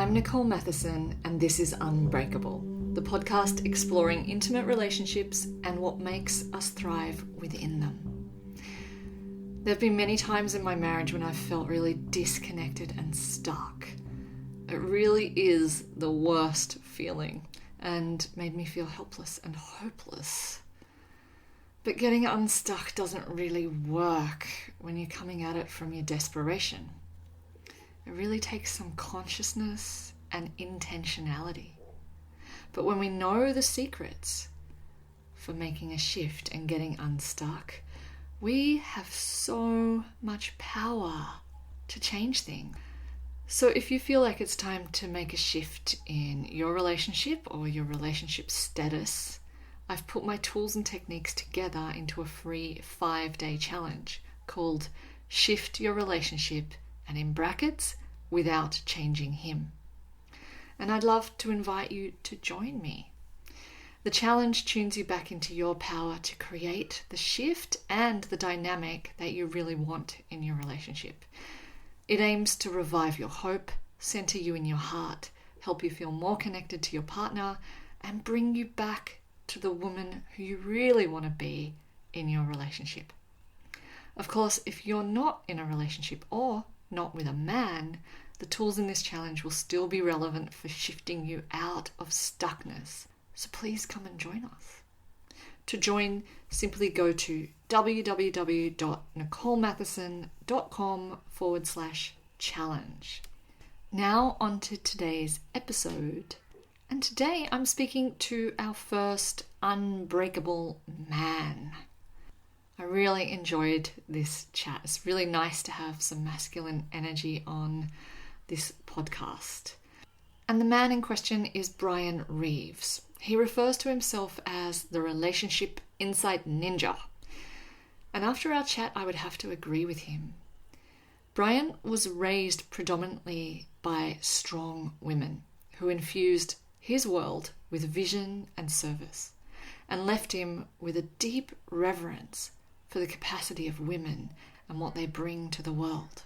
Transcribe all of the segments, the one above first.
I'm Nicole Matheson, and this is Unbreakable, the podcast exploring intimate relationships and what makes us thrive within them. There have been many times in my marriage when I've felt really disconnected and stuck. It really is the worst feeling and made me feel helpless and hopeless. But getting unstuck doesn't really work when you're coming at it from your desperation. It really takes some consciousness and intentionality. But when we know the secrets for making a shift and getting unstuck, we have so much power to change things. So if you feel like it's time to make a shift in your relationship or your relationship status, I've put my tools and techniques together into a free 5-day challenge called Shift Your Relationship, and in brackets, without changing him. And I'd love to invite you to join me. The challenge tunes you back into your power to create the shift and the dynamic that you really want in your relationship. It aims to revive your hope, center you in your heart, help you feel more connected to your partner, and bring you back to the woman who you really want to be in your relationship. Of course, if you're not in a relationship or not with a man, the tools in this challenge will still be relevant for shifting you out of stuckness. So please come and join us. To join, simply go to www.nicolematheson.com/challenge. Now on to today's episode. And today I'm speaking to our first unbreakable man. I really enjoyed this chat. It's really nice to have some masculine energy on this podcast. And the man in question is Bryan Reeves. He refers to himself as the relationship insight ninja. And after our chat, I would have to agree with him. Bryan was raised predominantly by strong women who infused his world with vision and service and left him with a deep reverence for the capacity of women and what they bring to the world.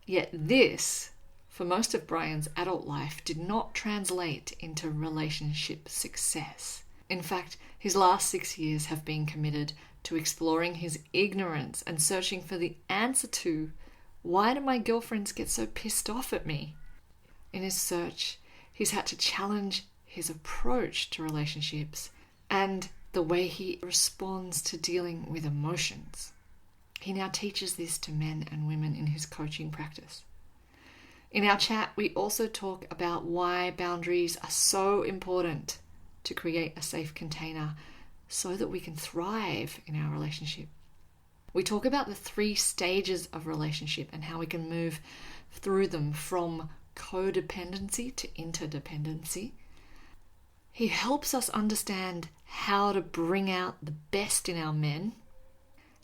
Yet this, for most of Bryan's adult life, did not translate into relationship success. In fact, his last 6 years have been committed to exploring his ignorance and searching for the answer to, why do my girlfriends get so pissed off at me? In his search, he's had to challenge his approach to relationships and the way he responds to dealing with emotions. He now teaches this to men and women in his coaching practice. In our chat, we also talk about why boundaries are so important to create a safe container so that we can thrive in our relationship. We talk about the 3 stages of relationship and how we can move through them from codependency to interdependency. He helps us understand how to bring out the best in our men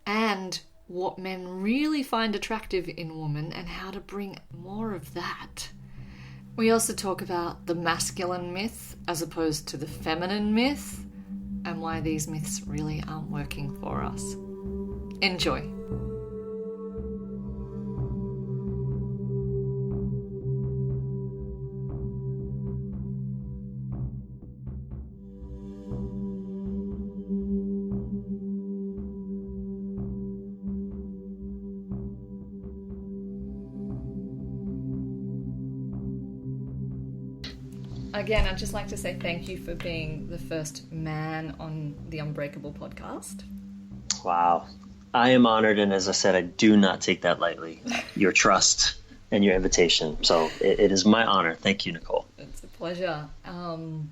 and what men really find attractive in women and how to bring more of that. We also talk about the masculine myth as opposed to the feminine myth and why these myths really aren't working for us. Enjoy. Again, I'd just like to say thank you for being the first man on the Unbreakable podcast. Wow. I am honored, and as I said, I do not take that lightly, your trust and your invitation. So it is my honor. Thank you, Nicole. It's a pleasure. And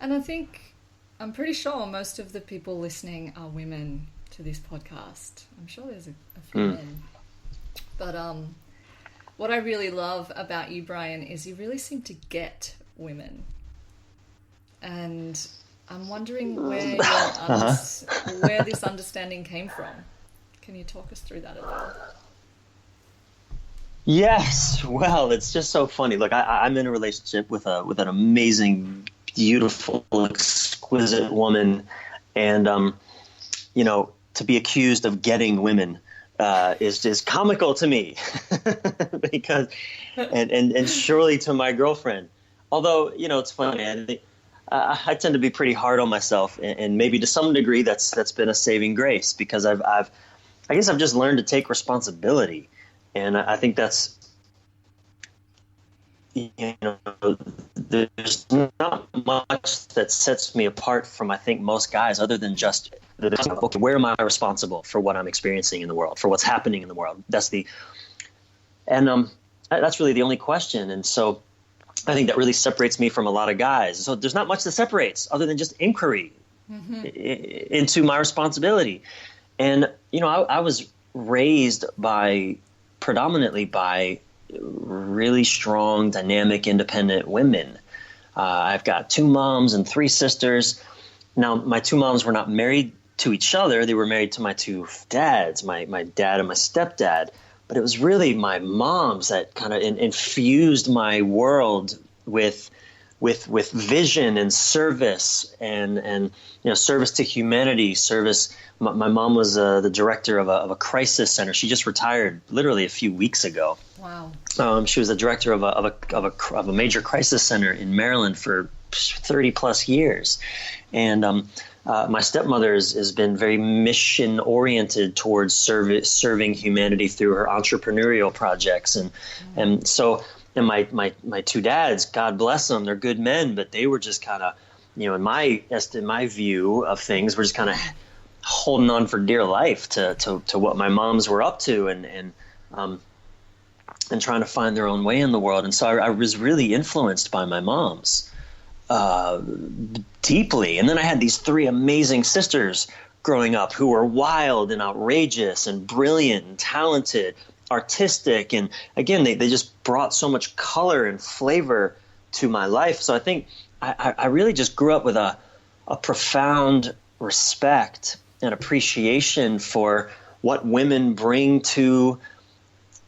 I think, I'm pretty sure most of the people listening are women to this podcast. I'm sure there's a few men. But what I really love about you, Bryan, is you really seem to get women. And I'm wondering where where this understanding came from. Can you talk us through that a little? Yes. Well, it's just so funny. Look, I'm in a relationship with an amazing, beautiful, exquisite woman, and to be accused of getting women is just comical to me because, and surely to my girlfriend. Although, it's funny. I think I tend to be pretty hard on myself, and maybe to some degree that's been a saving grace, because I guess I've just learned to take responsibility, and I think that's, there's not much that sets me apart from, I think, most guys, other than just okay, where am I responsible for what I'm experiencing in the world, for what's happening in the world? That's really the only question. And so I think that really separates me from a lot of guys. So there's not much that separates other than just inquiry into my responsibility. And, I was raised predominantly by really strong, dynamic, independent women. I've got 2 moms and 3 sisters. Now, my 2 moms were not married to each other. They were married to my 2 dads, my dad and my stepdad. But it was really my moms that kind of infused my world with vision and service and service to humanity, service. My mom was the director of a crisis center. She just retired literally a few weeks ago. Wow. She was the director of a major crisis center in Maryland for 30 plus years. And my stepmother has been very mission oriented towards serving humanity through her entrepreneurial projects. And so my 2 dads, God bless them, they're good men, but they were just kind of, in my view of things, we're just kind of holding on for dear life to what my moms were up to, and trying to find their own way in the world. And so I was really influenced by my moms deeply. And then I had these 3 amazing sisters growing up who were wild and outrageous and brilliant and talented, artistic. And again, they just brought so much color and flavor to my life. So I think I really just grew up with a profound respect and appreciation for what women bring to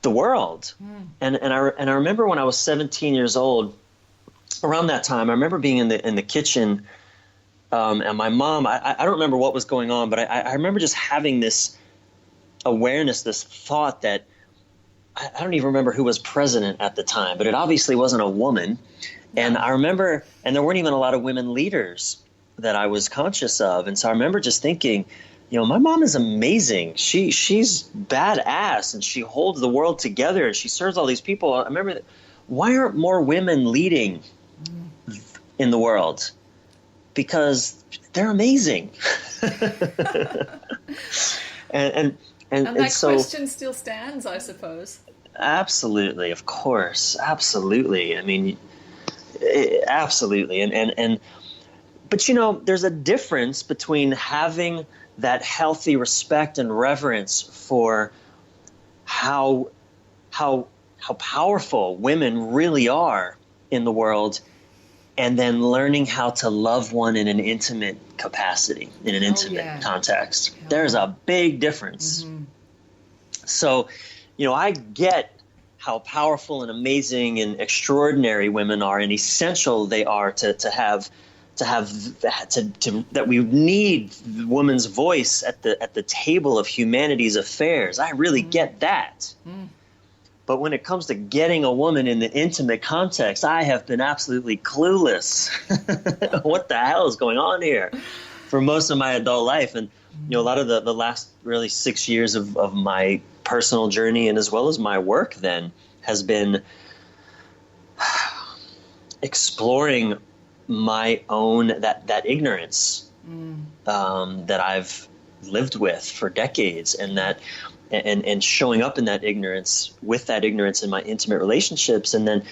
the world. And I remember when I was 17 years old, around that time, I remember being in the kitchen, and my mom, I don't remember what was going on, but I remember just having this awareness, this thought that I don't even remember who was president at the time, but it obviously wasn't a woman. And I remember, and there weren't even a lot of women leaders that I was conscious of. And so I remember just thinking, my mom is amazing. She's badass, and she holds the world together, and she serves all these people. I remember why aren't more women leading in the world? Because they're amazing. and that so, question still stands, I suppose. Absolutely, of course, absolutely. I mean, absolutely. But there's a difference between having that healthy respect and reverence for how powerful women really are in the world, and then learning how to love one in an intimate capacity, in an intimate context. There's a big difference. So, I get how powerful and amazing and extraordinary women are, and essential they are to that we need woman's voice at the table of humanity's affairs. I really get that. But when it comes to getting a woman in the intimate context, I have been absolutely clueless. What the hell is going on here for most of my adult life? And, a lot of the last really 6 years of my personal journey, and as well as my work then, has been exploring my own, that ignorance that I've lived with for decades, and that and showing up in that ignorance, with that ignorance in my intimate relationships, and then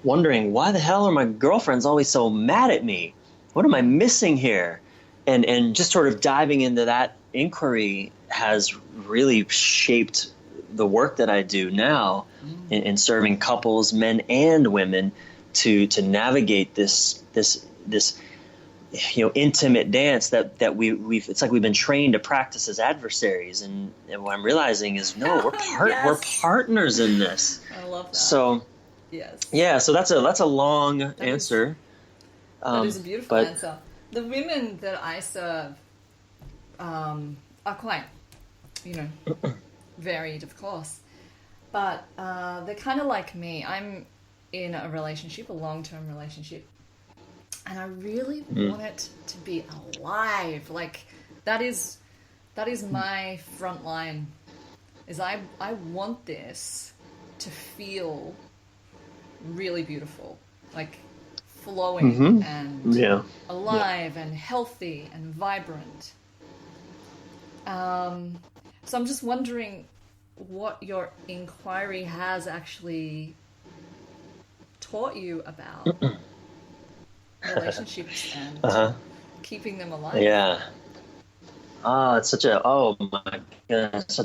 wondering, why the hell are my girlfriends always so mad at me? What am I missing here? And just sort of diving into that inquiry has really shaped the work that I do now in serving couples, men and women, to navigate this intimate dance that we've it's like we've been trained to practice as adversaries, and what I'm realizing is we're we're partners in this. I love that. So so that's a long answer. That is a beautiful answer. The women that I serve are quite varied, of course. but they're kind of like me. I'm in a relationship, a long-term relationship, and I really want it to be alive. Like that is my front line. Is I want this to feel really beautiful, like flowing and alive and healthy and vibrant. So I'm just wondering what your inquiry has actually taught you about relationships and keeping them alive. Yeah. Oh, it's oh my goodness,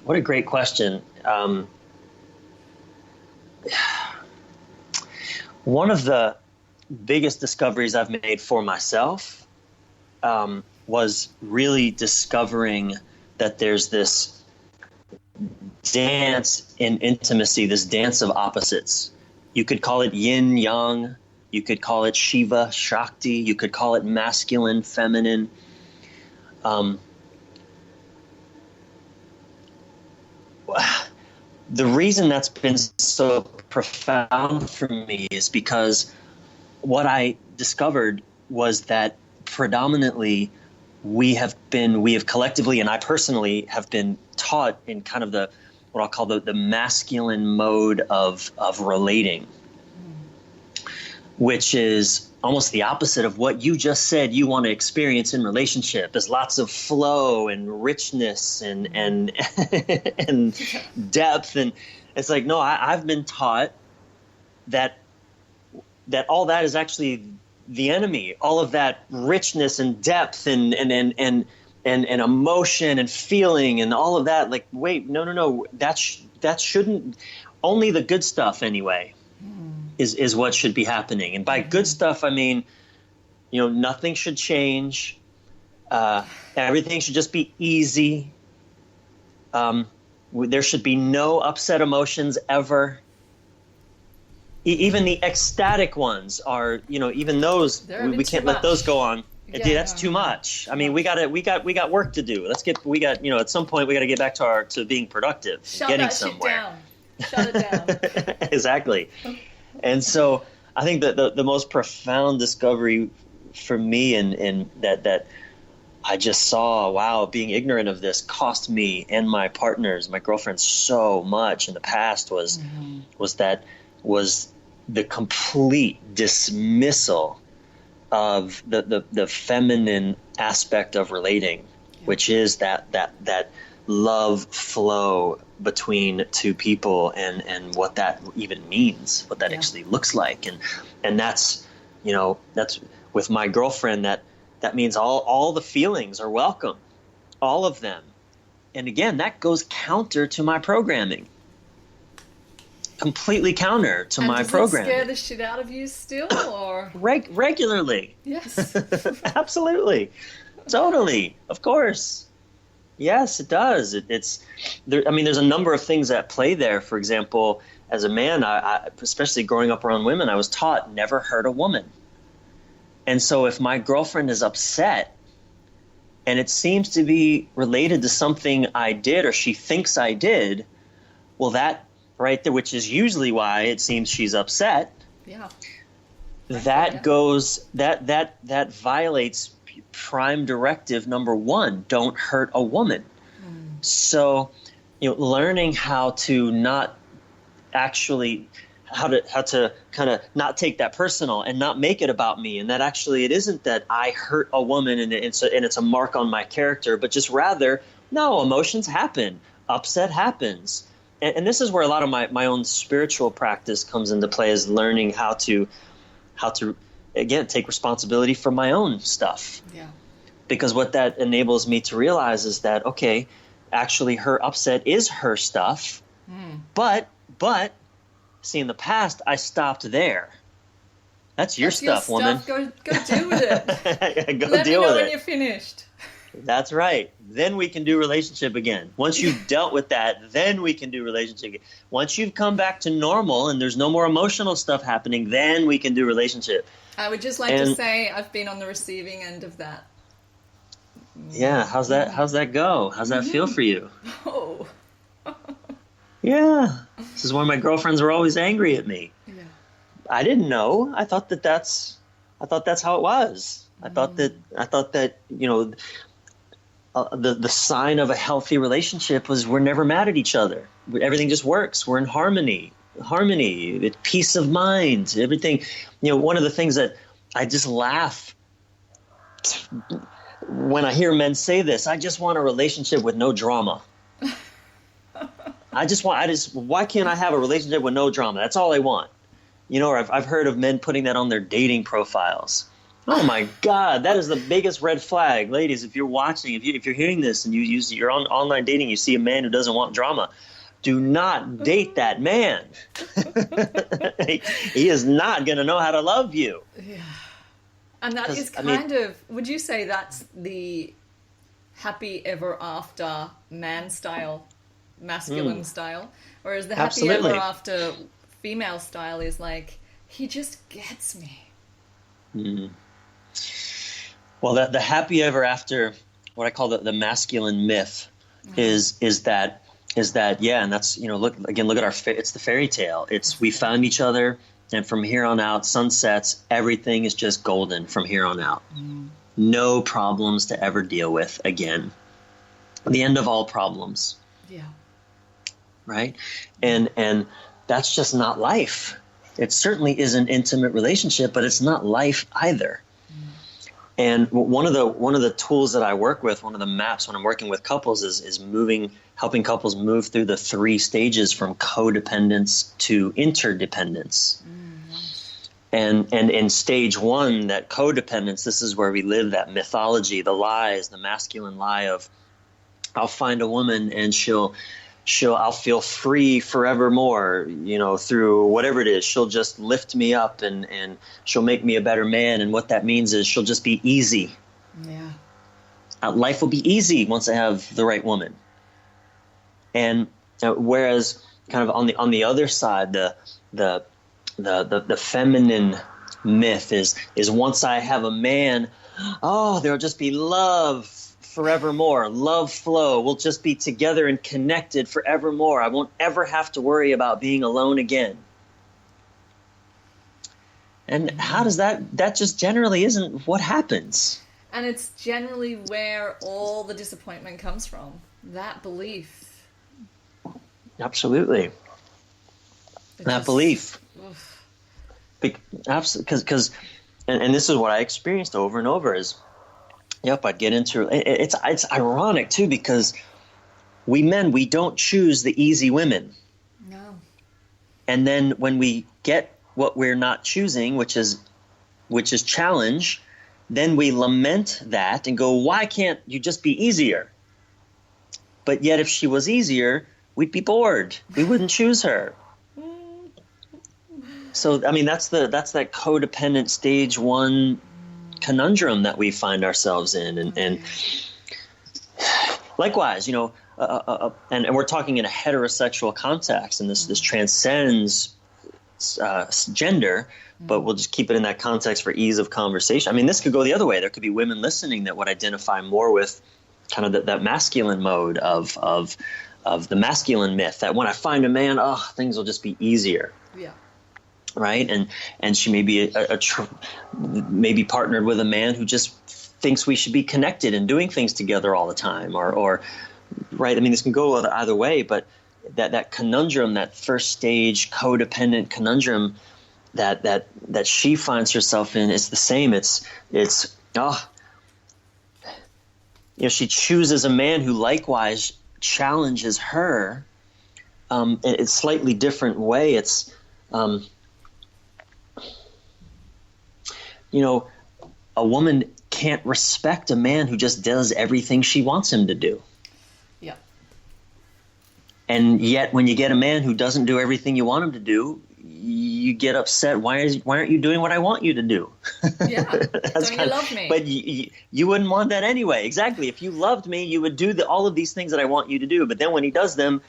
what a great question. One of the biggest discoveries I've made for myself was really discovering that there's this dance in intimacy, this dance of opposites. You could call it yin, yang. You could call it Shiva, Shakti. You could call it masculine, feminine. The reason that's been so profound for me is because what I discovered was that predominantly we have collectively, and I personally have been taught in kind of what I'll call the masculine mode of relating, which is almost the opposite of what you just said you want to experience in relationship. There's lots of flow and richness and and depth, and it's like, no, I've been taught that all that is actually the enemy. All of that richness and depth and emotion and feeling and all of that. Like, wait, no, that shouldn't. Only the good stuff anyway is what should be happening. And by good stuff, I mean, nothing should change. Everything should just be easy. There should be no upset emotions ever. Even the ecstatic ones are, even those, we can't let those go on. Yeah, that's too much. I mean, we got work to do. At some point we got to get back to being productive, getting somewhere. Shut it down. Exactly. And so I think that the most profound discovery for me and that I just saw, wow, being ignorant of this cost me and my partners, my girlfriend, so much in the past was the complete dismissal of the feminine aspect of relating, which is that love flow between two people and what that even means, what that actually looks like. And that's with my girlfriend, that means all the feelings are welcome, all of them. And again, that goes counter to my programming. Completely counter to my programming. Does it scare the shit out of you still, or regularly? Yes. Absolutely. Totally. Of course. Yes, it does. It's there. I mean, there's a number of things at play there. For example, as a man, I especially growing up around women, I was taught never hurt a woman. And so if my girlfriend is upset and it seems to be related to something I did or she thinks I did, well, that right there, which is usually why it seems she's upset. Yeah. That violates prime directive number 1, don't hurt a woman. So, learning how to not actually how to kind of not take that personal and not make it about me, and that actually it isn't that I hurt a woman and it's a mark on my character, but just rather, no, emotions happen, upset happens. And this is where a lot of my own spiritual practice comes into play, is learning how to again take responsibility for my own stuff. Yeah. Because what that enables me to realize is that, okay, actually her upset is her stuff, but see, in the past I stopped there. That's your stuff, woman. Go deal with it. Go Let deal me know with when it. you're finished. That's right. Then we can do relationship again. Once you've dealt with that, then we can do relationship again. Once you've come back to normal and there's no more emotional stuff happening, then we can do relationship. I would just like to say I've been on the receiving end of that. Yeah, how's that go? How's that feel for you? Oh. Yeah. This is why my girlfriends were always angry at me. Yeah. I didn't know. I thought that's how it was. I thought that, the sign of a healthy relationship was we're never mad at each other. Everything just works. We're in harmony, peace of mind, everything. One of the things that I just laugh when I hear men say this, I just want a relationship with no drama. Why can't I have a relationship with no drama? That's all I want. Or I've heard of men putting that on their dating profiles. Oh my God, that is the biggest red flag. Ladies, if you're watching, if you're hearing this and you're on online dating, you see a man who doesn't want drama, do not date that man. He is not going to know how to love you. Yeah. And that is kind of, would you say that's the happy ever after man style, masculine style? Whereas the happy Absolutely. ever after female style is like, he just gets me. Mm. Well, the happy ever after, what I call the masculine myth, is that yeah, and that's look at it's the fairy tale. It's we found each other, and from here on out, sunsets, everything is just golden from here on out. No problems to ever deal with again. The end of all problems. Yeah. Right, and that's just not life. It certainly is an intimate relationship, but it's not life either. And one of the tools that I work with, one of the maps when I'm working with couples is helping couples move through the 3 stages from codependence to interdependence. Nice. And in stage 1, that codependence, this is where we live that mythology, the lies, the masculine lie of I'll find a woman and I'll feel free forevermore, through whatever it is. She'll just lift me up and she'll make me a better man. And what that means is she'll just be easy. Yeah. Life will be easy once I have the right woman. And whereas kind of on the other side, the feminine myth is once I have a man, there'll just be love forevermore, love flow. We'll just be together and connected forevermore. I won't ever have to worry about being alone again. And how does that just generally isn't what happens. And it's generally where all the disappointment comes from, that belief. Absolutely. That belief. Because and this is what I experienced over and over is, yep, I'd get into it. It's ironic, too, because we men, we don't choose the easy women. No. And then when we get what we're not choosing, which is challenge, then we lament that and go, why can't you just be easier? But yet if she was easier, we'd be bored. We wouldn't choose her. So, I mean, that's that codependent stage 1 conundrum that we find ourselves in, and likewise, and we're talking in a heterosexual context, and this transcends gender, but we'll just keep it in that context for ease of conversation. I mean, this could go the other way. There could be women listening that would identify more with kind of that masculine mode of the masculine myth, that when I find a man, things will just be easier. Yeah. Right, and she may be maybe partnered with a man who just thinks we should be connected and doing things together all the time, or right. I mean, this can go either way, but that conundrum, that first stage codependent conundrum that she finds herself in, is the same. It's she chooses a man who likewise challenges her in a slightly different way. It's a woman can't respect a man who just does everything she wants him to do. Yeah. And yet when you get a man who doesn't do everything you want him to do, you get upset. Why aren't you doing what I want you to do? Yeah. Don't you love me? But you wouldn't want that anyway. Exactly. If you loved me, you would do all of these things that I want you to do. But then when he does them,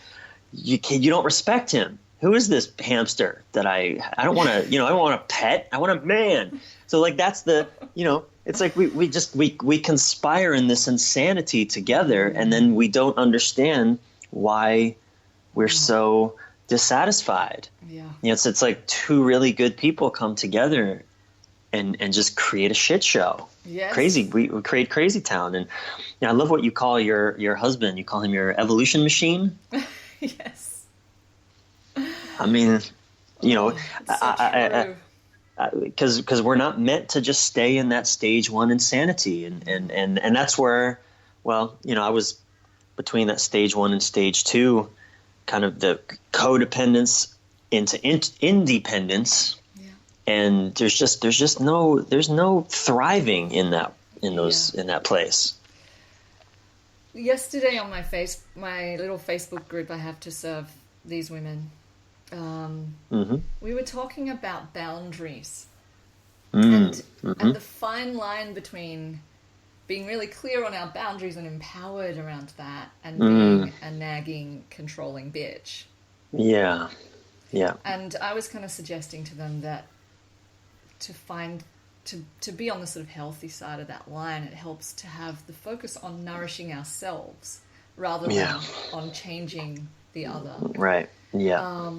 you don't respect him. Who is this hamster that I don't want to, I don't want a pet. I want a man. So like that's it's like we conspire in this insanity together, and then we don't understand why we're so dissatisfied. Yeah. It's like two really good people come together and just create a shit show. Yes. Crazy. We create Crazy Town. And I love what you call your husband. You call him your evolution machine. Yes. I mean, So because we're not meant to just stay in that stage one insanity. And that's where, well, I was between that stage one and stage two, kind of the codependence into independence. Yeah. And there's no thriving in that place. Yesterday on my little Facebook group I have to serve these women, we were talking about boundaries and the fine line between being really clear on our boundaries and empowered around that, and being a nagging, controlling bitch. Yeah. Yeah. And I was kind of suggesting to them that to be on the sort of healthy side of that line, it helps to have the focus on nourishing ourselves rather than on changing the other. Right. Yeah.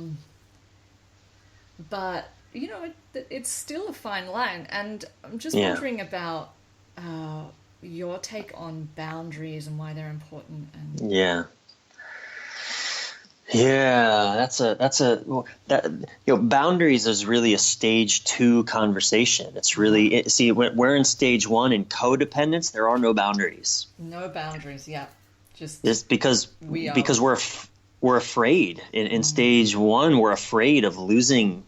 But, it's still a fine line. And I'm just wondering about your take on boundaries and why they're important. And boundaries is really a stage two conversation. It's really, when we're in stage one in codependence, there are no boundaries. No boundaries. Yeah. Just because we're afraid in stage one, we're afraid of losing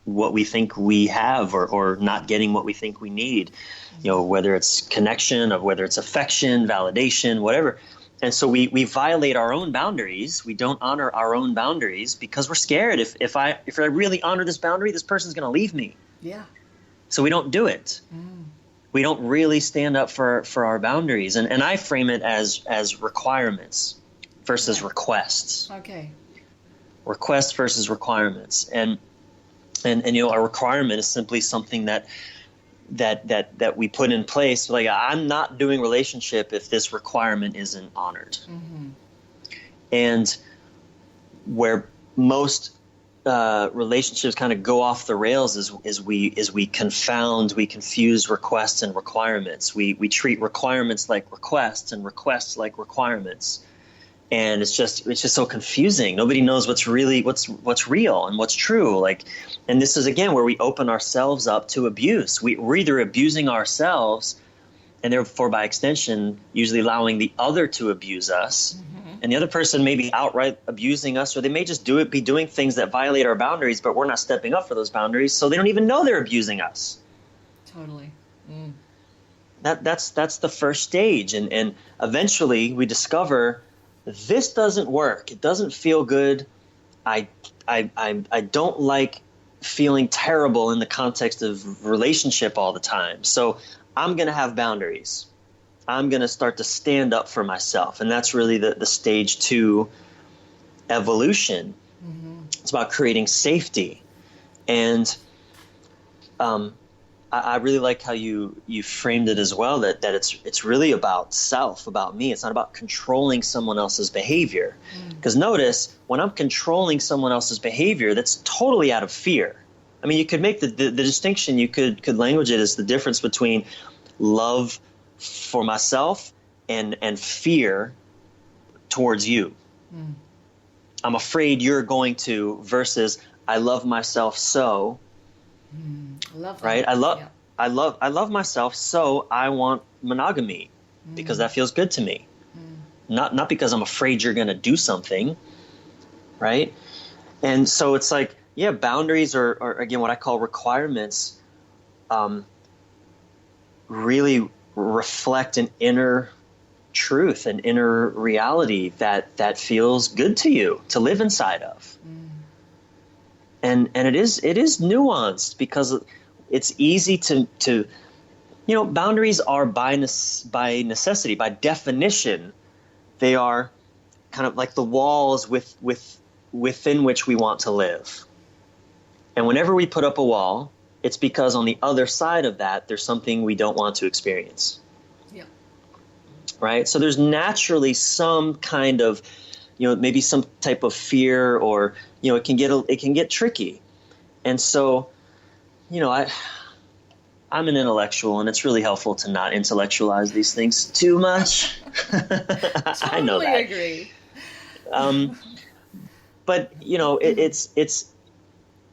what we think we have or not getting what we think we need, whether it's connection or whether it's affection, validation, whatever. And so we violate our own boundaries. We don't honor our own boundaries because we're scared. If I really honor this boundary, this person's going to leave me. Yeah. So we don't do it. We don't really stand up for our boundaries. And I frame it as requirements versus requests. Okay. Requests versus requirements. And a requirement is simply something that we put in place. Like, I'm not doing relationship if this requirement isn't honored. And where most relationships kind of go off the rails is we confuse requests and requirements. We treat requirements like requests and requests like requirements. And it's just so confusing. Nobody knows what's real and what's true. And this is again where we open ourselves up to abuse. We're either abusing ourselves, and therefore by extension, usually allowing the other to abuse us. And the other person may be outright abusing us, or they may just be doing things that violate our boundaries, but we're not stepping up for those boundaries, so they don't even know they're abusing us. Totally. That's the first stage, and eventually we discover, this doesn't work. It doesn't feel good. I don't like feeling terrible in the context of relationship all the time. So I'm going to have boundaries. I'm going to start to stand up for myself. And that's really the stage two evolution. It's about creating safety. And I really like how you framed it as well, that it's really about self, about me. It's not about controlling someone else's behavior. Because notice, when I'm controlling someone else's behavior, that's totally out of fear. I mean, you could make the distinction, you could language it as the difference between love for myself and fear towards you. I'm afraid you're going to, versus I love myself so. Love that. Right? I love myself, so I want monogamy because that feels good to me. Not because I'm afraid you're going to do something, right? And so it's like, boundaries are again what I call requirements. Really reflect an inner truth, an inner reality that feels good to you to live inside of. And it is nuanced because it's easy to boundaries are by necessity, by definition, they are kind of like the walls within which we want to live. And whenever we put up a wall, it's because on the other side of that, there's something we don't want to experience. Yeah. Right? So there's naturally some kind of maybe some type of fear, or, it can get tricky. And so, I'm an intellectual, and it's really helpful to not intellectualize these things too much. I know that. Totally agree. But, it's,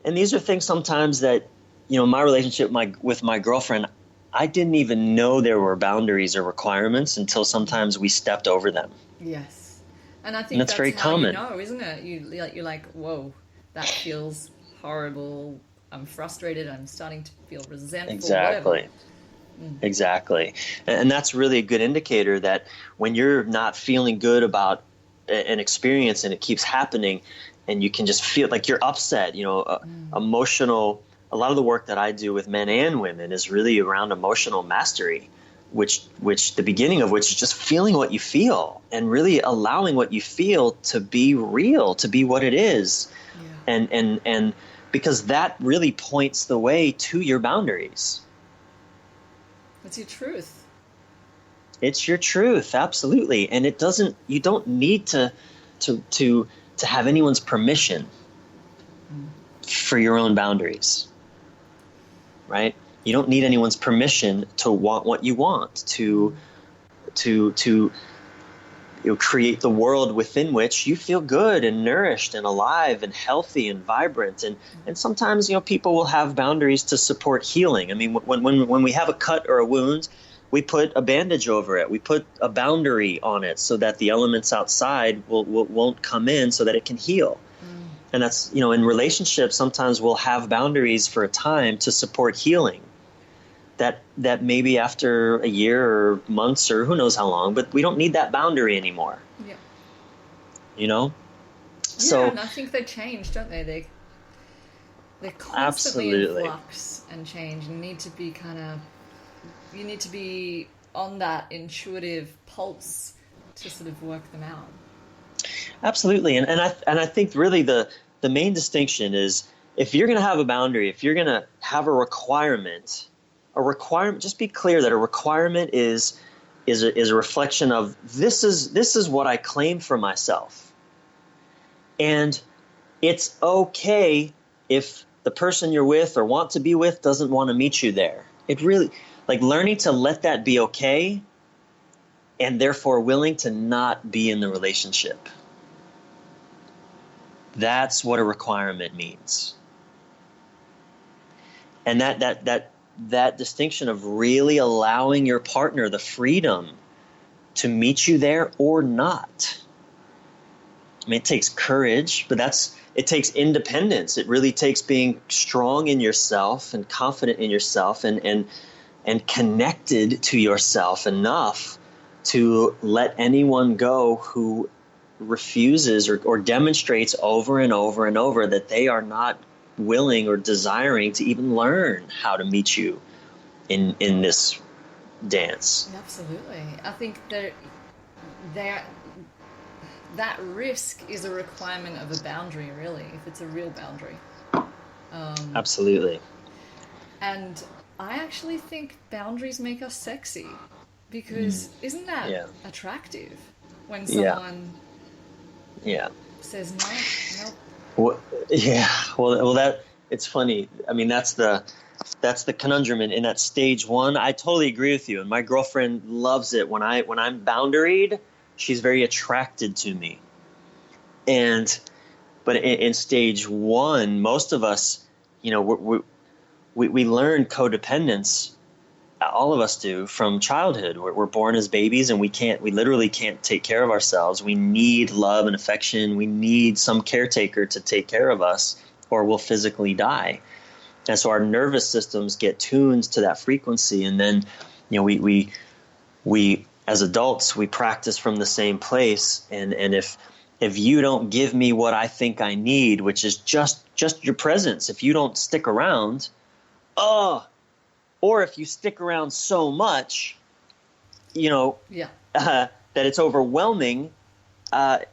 and these are things sometimes that, my relationship with my girlfriend, I didn't even know there were boundaries or requirements until sometimes we stepped over them. Yes. And I think that's very how common. isn't it? You're like, whoa, that feels horrible. I'm frustrated. I'm starting to feel resentful. Exactly. Exactly. And that's really a good indicator that when you're not feeling good about an experience and it keeps happening, and you can just feel like you're upset, emotional. A lot of the work that I do with men and women is really around emotional mastery, which the beginning of which is just feeling what you feel and really allowing what you feel to be real, to be what it is. Yeah. And because that really points the way to your boundaries. It's your truth. It's your truth, absolutely. And you don't need to have anyone's permission for your own boundaries, right? You don't need anyone's permission to want what you want, to create the world within which you feel good and nourished and alive and healthy and vibrant. And sometimes, people will have boundaries to support healing. I mean, when we have a cut or a wound, we put a bandage over it. We put a boundary on it so that the elements outside won't come in, so that it can heal. And that's, in relationships, sometimes we'll have boundaries for a time to support healing. That maybe after a year or months or who knows how long, but we don't need that boundary anymore. Yeah. So, and I think they change, don't they? They're constantly absolutely in flux and change. You need to be on that intuitive pulse to sort of work them out. Absolutely. And I think really the main distinction is, if you're going to have a boundary, if you're going to have a requirement, just be clear that a requirement is a reflection of this is what I claim for myself. And it's okay if the person you're with or want to be with doesn't want to meet you there. It really, like, learning to let that be okay, and therefore willing to not be in the relationship. That's what a requirement means. And that distinction of really allowing your partner the freedom to meet you there or not. I mean, it takes courage, but it takes independence. It really takes being strong in yourself and confident in yourself and connected to yourself enough to let anyone go who refuses or demonstrates over and over and over that they are not willing or desiring to even learn how to meet you in this dance. Absolutely. I think that risk is a requirement of a boundary, really, if it's a real boundary. Absolutely. And I actually think boundaries make us sexy, because isn't that attractive when someone says no? Well, well, that it's funny. I mean, that's the conundrum in that stage one. I totally agree with you, and my girlfriend loves it when I'm boundaried. She's very attracted to me, but in stage one, most of us, we learn codependence. All of us do from childhood. We're born as babies, and we literally can't take care of ourselves. We need love and affection. We need some caretaker to take care of us, or we'll physically die. And so our nervous systems get tuned to that frequency. And then, we as adults, we practice from the same place. And if you don't give me what I think I need, which is just your presence, if you don't stick around, or if you stick around so much, that it's overwhelming,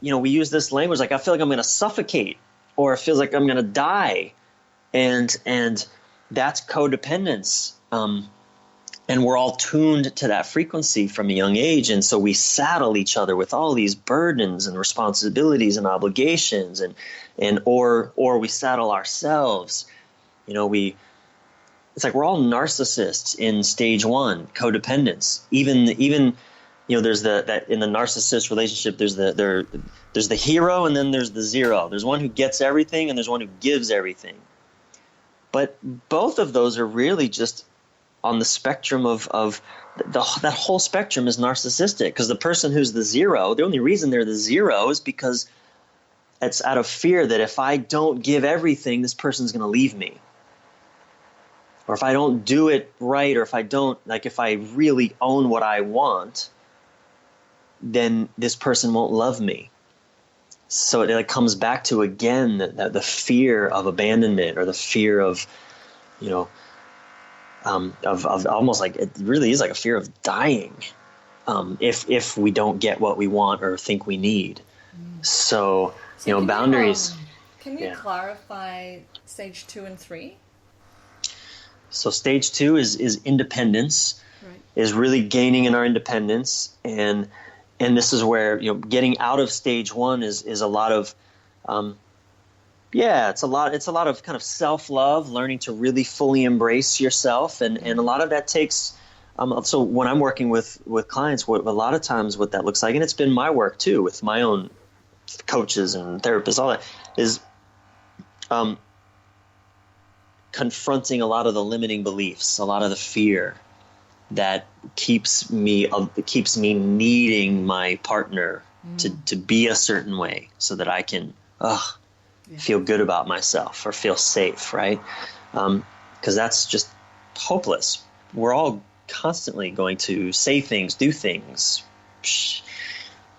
we use this language like, I feel like I'm going to suffocate, or it feels like I'm going to die. And that's codependence. And we're all tuned to that frequency from a young age. And so we saddle each other with all these burdens and responsibilities and obligations, or we saddle ourselves. It's like we're all narcissists in stage 1, codependence. Even there's that in the narcissist relationship, there's the hero, and then there's the zero. There's one who gets everything, and there's one who gives everything. But both of those are really just on the spectrum of that whole spectrum is narcissistic, because the person who's the zero, the only reason they're the zero is because it's out of fear that if I don't give everything, this person's going to leave me. Or if I don't do it right, or if I really own what I want, then this person won't love me. So it comes back to, again, the fear of abandonment, or the fear of almost like, it really is like a fear of dying if we don't get what we want or think we need. So boundaries. Can you clarify stage 2 and 3? So stage 2 is independence, right. Is really gaining in our independence, and this is where getting out of stage 1 is a lot of it's a lot of kind of self-love, learning to really fully embrace yourself, and a lot of that takes so when I'm working with clients, a lot of times what that looks like, and it's been my work too with my own coaches and therapists, all that is confronting a lot of the limiting beliefs, a lot of the fear that keeps me needing my partner to be a certain way so that I can feel good about myself or feel safe, right? Because that's just hopeless. We're all constantly going to say things, do things,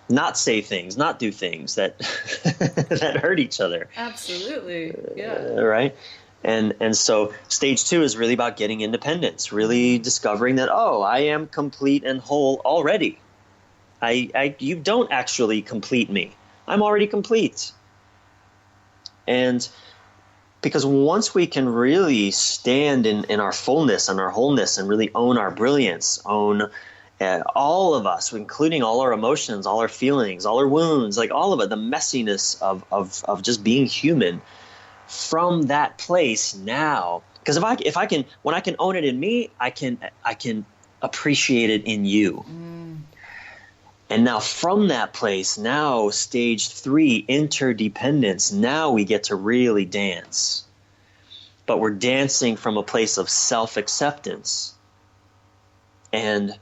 not say things, not do things that that hurt each other. Absolutely, yeah. Right? And so stage 2 is really about getting independence, really discovering that, I am complete and whole already. You don't actually complete me. I'm already complete. And because once we can really stand in our fullness and our wholeness and really own our brilliance, own all of us, including all our emotions, all our feelings, all our wounds, like all of it, the messiness of just being human, from that place now, because if I can, when I can own it in me, I can appreciate it in you. And now from that place, now stage 3, interdependence, now we get to really dance. But we're dancing from a place of self-acceptance. And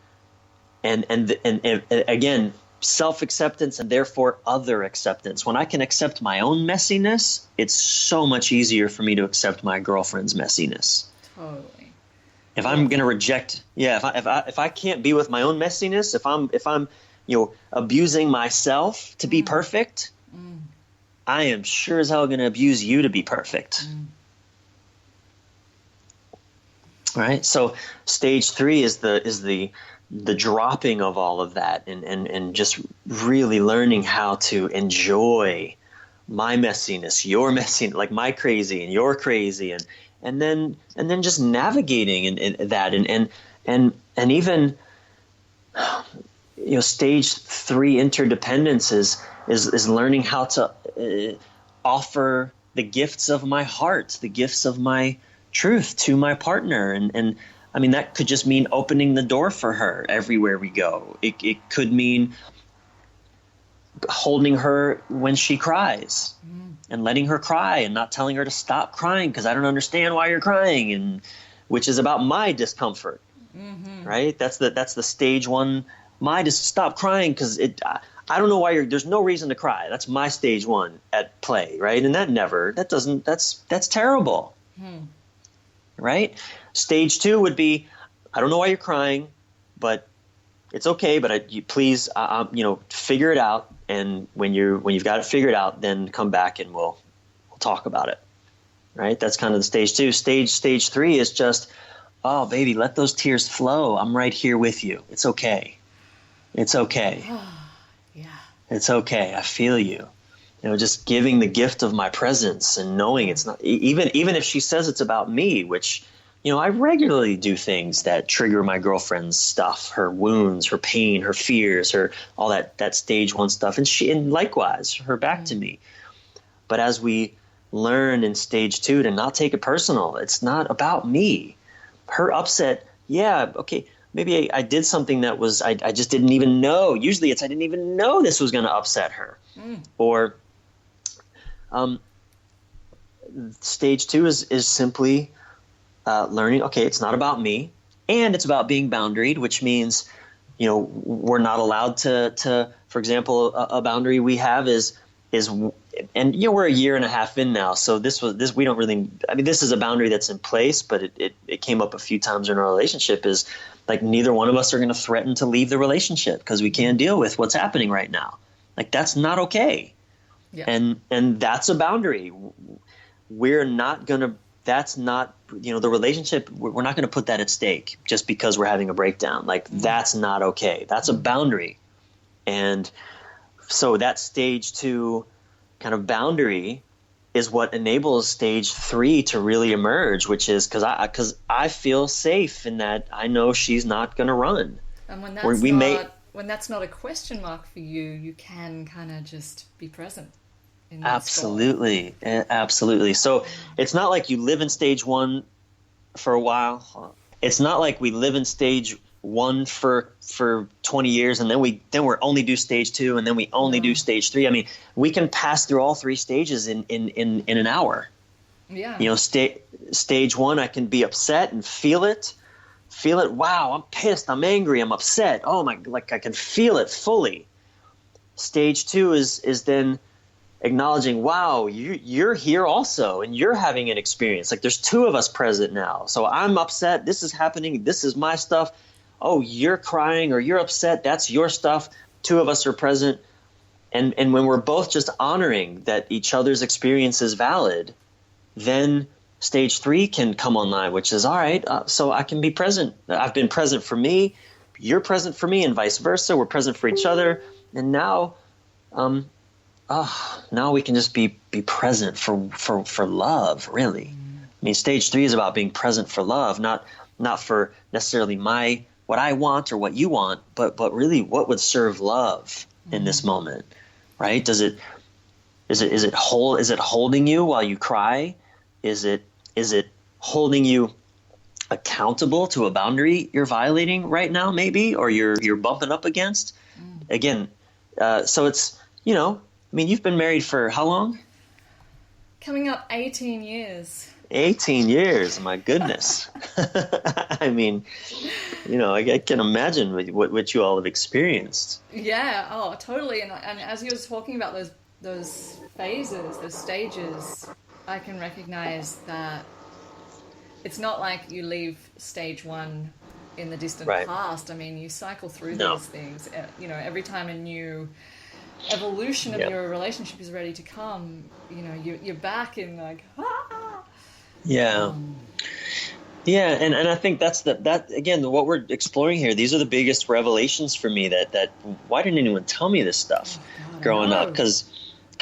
again, self-acceptance and therefore other acceptance. When I can accept my own messiness, it's so much easier for me to accept my girlfriend's messiness. Totally. If I'm going to reject, if I can't be with my own messiness, if I'm abusing myself to be perfect, I am sure as hell going to abuse you to be perfect. Right? So stage 3 is the dropping of all of that and just really learning how to enjoy my messiness, your messiness, like my crazy and your crazy, and then just navigating in that and even stage 3 interdependence is learning how to offer the gifts of my heart, the gifts of my truth to my partner, and I mean, that could just mean opening the door for her everywhere we go. It could mean holding her when she cries and letting her cry and not telling her to stop crying because I don't understand why you're crying, and which is about my discomfort, right? That's the stage 1. Stop crying because I don't know why there's no reason to cry. That's my stage 1 at play, right? And that's terrible, right? Stage 2 would be, I don't know why you're crying, but it's okay. But please, figure it out. And when you've got it figured out, then come back and we'll talk about it. Right? That's kind of the stage 2. Stage 3 is just, oh baby, let those tears flow. I'm right here with you. It's okay. It's okay. Yeah. It's okay. I feel you. Just giving the gift of my presence and knowing it's not even if she says it's about me, which I regularly do things that trigger my girlfriend's stuff, her wounds, her pain, her fears, her all that stage one stuff, and likewise her back to me. But as we learn in stage two to not take it personal, it's not about me. Her upset, yeah, okay, maybe I did something that was I just didn't even know. Usually it's I didn't even know this was going to upset her, or stage two is simply learning, okay, it's not about me, and it's about being boundaried, which means, we're not allowed to for example, a boundary we have is, and we're a year and a half in now, so we don't really, this is a boundary that's in place, but it came up a few times in our relationship, is like neither one of us are going to threaten to leave the relationship because we can't deal with what's happening right now. Like, that's not okay. Yeah. And that's a boundary. We're not going to, that's not, the relationship, we're not going to put that at stake just because we're having a breakdown. Like, that's not okay. That's a boundary. And so that stage two kind of boundary is what enables stage three to really emerge, which is because I feel safe in that I know she's not going to run. And when that's not a question mark for you, you can kind of just be present. Absolutely. Absolutely. So it's not like you live in stage one for a while. It's not like we live in stage one for 20 years and then we're only do stage two and then we only do stage three. I mean, we can pass through all three stages in an hour. Yeah. Stage one, I can be upset and feel it. Wow, I'm pissed. I'm angry. I'm upset. Oh my, like I can feel it fully. Stage two is then acknowledging, wow, you're here also, and you're having an experience. Like, there's two of us present now. So I'm upset. This is happening. This is my stuff. Oh, you're crying or you're upset. That's your stuff. Two of us are present. And when we're both just honoring that each other's experience is valid, then stage three can come online, which is, all right, so I can be present. I've been present for me. You're present for me, and vice versa. We're present for each other. And now, now we can just be present for love, really. I mean, stage three is about being present for love, not for necessarily what I want or what you want, but really what would serve love in this moment, right? Is it holding you while you cry? Is it holding you accountable to a boundary you're violating right now, maybe, or you're bumping up against? Again, so it's, you've been married for how long? Coming up 18 years. 18 years, my goodness. I mean, I can imagine what you all have experienced. Yeah, oh, totally. And as you were talking about those phases, those stages, I can recognize that it's not like you leave stage one in the distant past. I mean, you cycle through these things. Every time a new evolution of your relationship is ready to come, you're back in like, Yeah. And I think that's that again, what we're exploring here. These are the biggest revelations for me that why didn't anyone tell me this stuff growing up? Because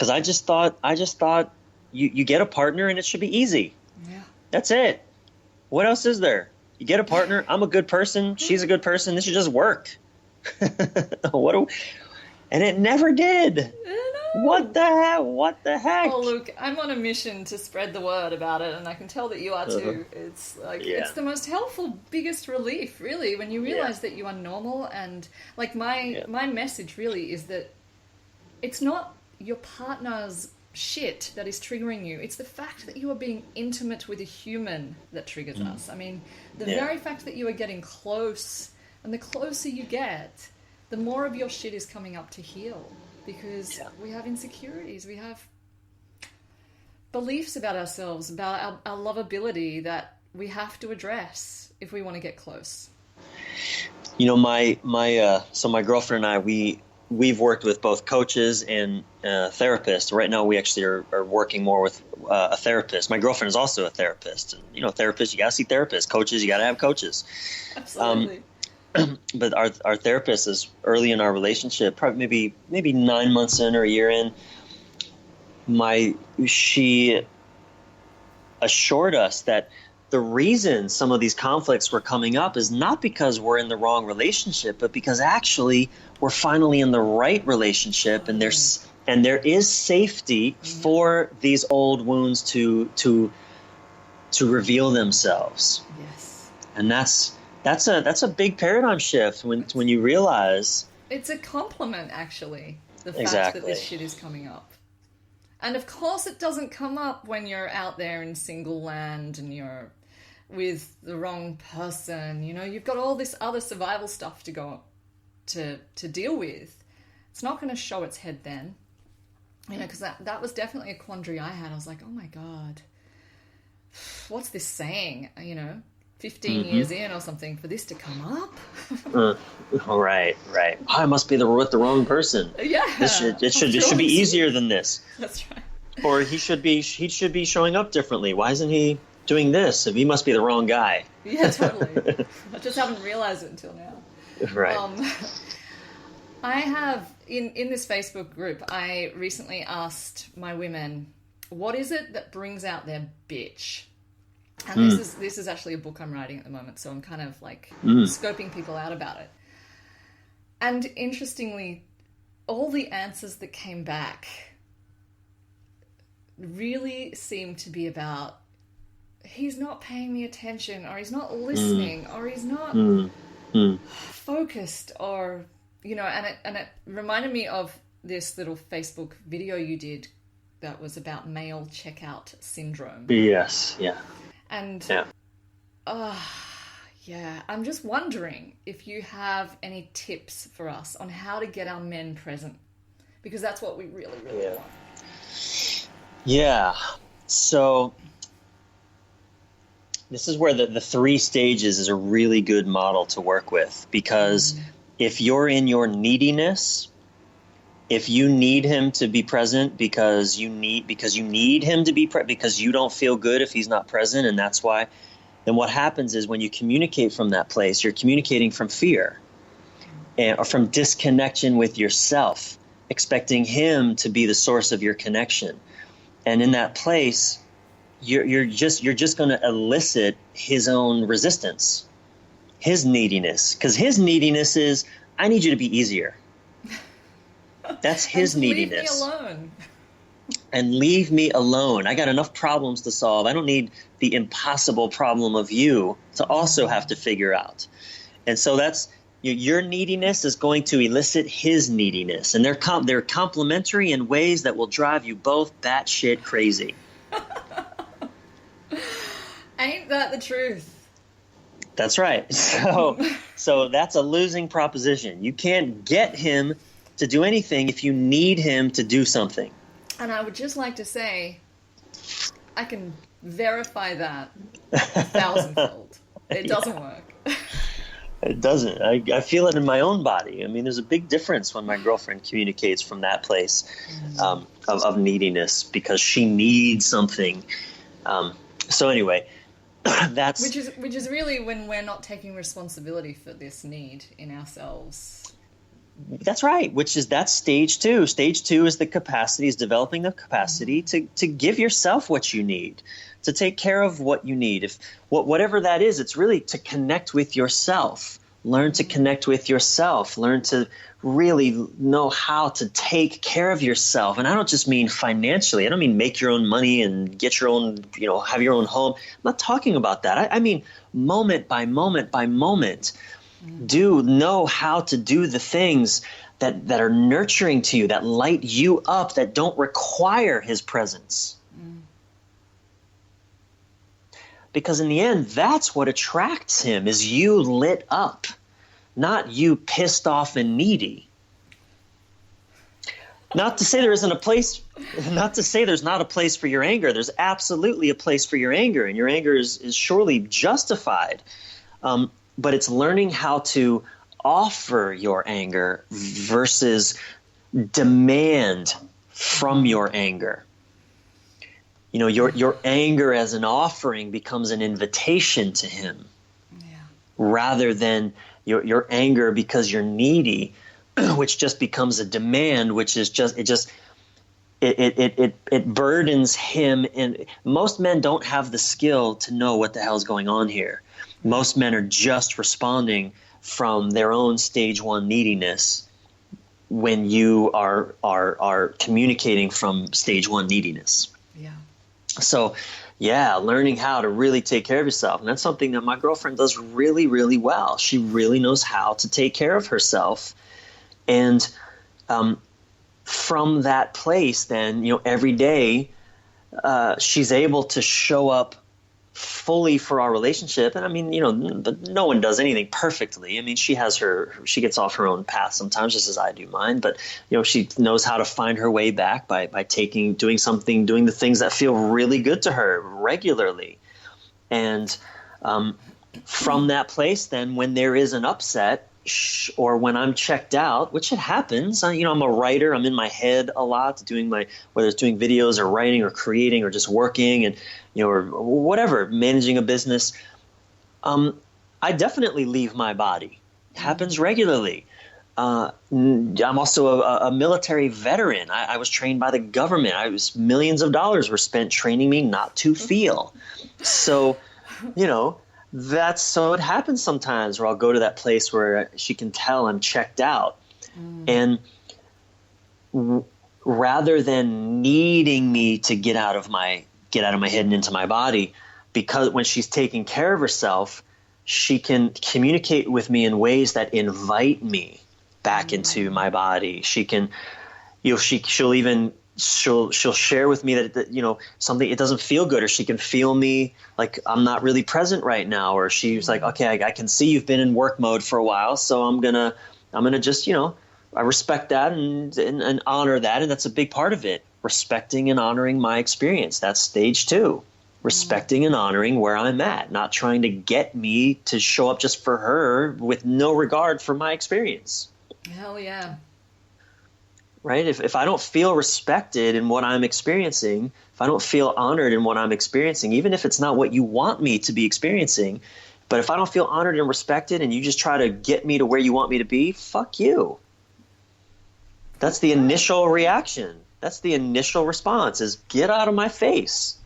I just thought you get a partner and it should be easy. Yeah. That's it. What else is there? You get a partner. I'm a good person. She's a good person. This should just work. And it never did. What the heck? Oh, Luke, I'm on a mission to spread the word about it, and I can tell that you are too. It's like it's the most helpful, biggest relief, really, when you realize that you are normal. And like my message really is that it's not your partner's shit that is triggering you. It's the fact that you are being intimate with a human that triggers us. I mean, the very fact that you are getting close, and the closer you get, the more of your shit is coming up to heal. Because we have insecurities, we have beliefs about ourselves, about our lovability that we have to address if we want to get close. So my girlfriend and I, we've worked with both coaches and therapists. Right now, we actually are working more with a therapist. My girlfriend is also a therapist. Therapists, you got to see therapists. Coaches, you got to have coaches. Absolutely. But our therapist is early in our relationship, probably maybe 9 months in or a year in. She assured us that the reason some of these conflicts were coming up is not because we're in the wrong relationship, but because actually we're finally in the right relationship, and there is safety for these old wounds to reveal themselves. Yes. And that's a big paradigm shift when you realize it's a compliment, actually, the fact Exactly. that this shit is coming up. And of course it doesn't come up when you're out there in single land and you're with the wrong person. You know, you've got all this other survival stuff to go to deal with. It's not going to show its head then. You know, because that was definitely a quandary I had. I was like, oh my God, what's this saying? You know, 15 years in or something for this to come up. Right. I must be with the wrong person. Yeah, it should be easier than this. That's right. Or he should be showing up differently. Why isn't he doing this? He must be the wrong guy. Yeah, totally. I just haven't realized it until now. Right. I have in this Facebook group, I recently asked my women, what is it that brings out their bitch? And this is actually a book I'm writing at the moment, so I'm kind of like scoping people out about it. And interestingly, all the answers that came back really seemed to be about he's not paying me attention, or he's not listening, or he's not focused, or you know, and it reminded me of this little Facebook video you did that was about male checkout syndrome. Yes, yeah. And yeah. I'm just wondering if you have any tips for us on how to get our men present, because that's what we really, really want. Yeah. So this is where the 3 stages is a really good model to work with, because if you're in your neediness, if you need him to be present because you need him to be because you don't feel good if he's not present, and that's why, then what happens is when you communicate from that place, you're communicating from fear or from disconnection with yourself, expecting him to be the source of your connection. And in that place, you're just going to elicit his own resistance, his neediness, because his neediness is, I need you to be easier. That's his neediness. Leave me alone. And leave me alone. I got enough problems to solve. I don't need the impossible problem of you to also have to figure out. And so that's your neediness is going to elicit his neediness, and they're complementary in ways that will drive you both batshit crazy. Ain't that the truth? That's right. So that's a losing proposition. You can't get him to do anything if you need him to do something. And I would just like to say, I can verify that 1,000-fold. It doesn't work. It doesn't. I feel it in my own body. I mean, there's a big difference when my girlfriend communicates from that place of neediness, because she needs something. So anyway, that's... Which is really when we're not taking responsibility for this need in ourselves. That's right, that's stage 2. Stage 2 is developing the capacity to give yourself what you need, to take care of what you need. Whatever that is, it's really to connect with yourself. Learn to connect with yourself. Learn to really know how to take care of yourself. And I don't just mean financially. I don't mean make your own money and get your own, have your own home. I'm not talking about that. I mean moment by moment by moment. Know how to do the things that are nurturing to you, that light you up, that don't require his presence. Because in the end, that's what attracts him, is you lit up, not you pissed off and needy. Not to say there's not a place for your anger. There's absolutely a place for your anger, and your anger is surely justified. But it's learning how to offer your anger versus demand from your anger. Your anger as an offering becomes an invitation to him, rather than your anger because you're needy, which just becomes a demand, which is it burdens him. And most men don't have the skill to know what the hell's going on here. Most men are just responding from their own stage one neediness when you are communicating from stage one neediness. Yeah. So, yeah, learning how to really take care of yourself. And that's something that my girlfriend does really, really well. She really knows how to take care of herself. And from that place, then, every day she's able to show up fully for our relationship. And I mean, no one does anything perfectly. I mean, she gets off her own path sometimes, just as I do mine. But, she knows how to find her way back by doing the things that feel really good to her regularly. And from that place, then, when there is an upset or when I'm checked out, which it happens, I'm a writer. I'm in my head a lot, whether it's doing videos or writing or creating or just working and, or whatever, managing a business. I definitely leave my body. It happens regularly. I'm also a military veteran. I was trained by the government. Millions of dollars were spent training me not to feel. So, so it happens sometimes where I'll go to that place where she can tell I'm checked out. And rather than needing me to get out of my head and into my body, because when she's taking care of herself, she can communicate with me in ways that invite me back into my body. She can, she'll share with me that something, it doesn't feel good, or she can feel me like I'm not really present right now, or she's like, okay, I can see you've been in work mode for a while, so I'm gonna just I respect that and honor that, and that's a big part of it. Respecting and honoring my experience. That's stage 2. Respecting and honoring where I'm at, not trying to get me to show up just for her with no regard for my experience. Hell yeah. Right? If I don't feel respected in what I'm experiencing, if I don't feel honored in what I'm experiencing, even if it's not what you want me to be experiencing, but if I don't feel honored and respected and you just try to get me to where you want me to be, fuck you. That's the initial reaction. That's the initial response, is get out of my face.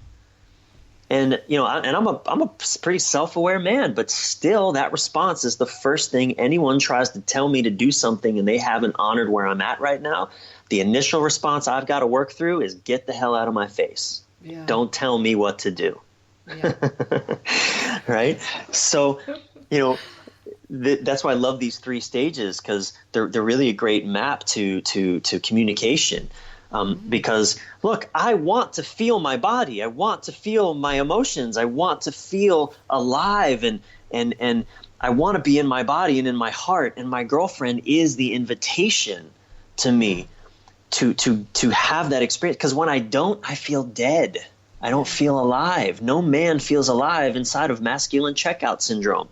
And, I'm a pretty self-aware man, but still that response is the first thing anyone tries to tell me to do something and they haven't honored where I'm at right now. The initial response I've got to work through is get the hell out of my face. Yeah. Don't tell me what to do. Yeah. Right? So, that's why I love these 3 stages, because they're really a great map to communication. Because look, I want to feel my body. I want to feel my emotions. I want to feel alive, and I want to be in my body and in my heart. And my girlfriend is the invitation to me to have that experience. Because when I don't, I feel dead. I don't feel alive. No man feels alive inside of masculine checkout syndrome.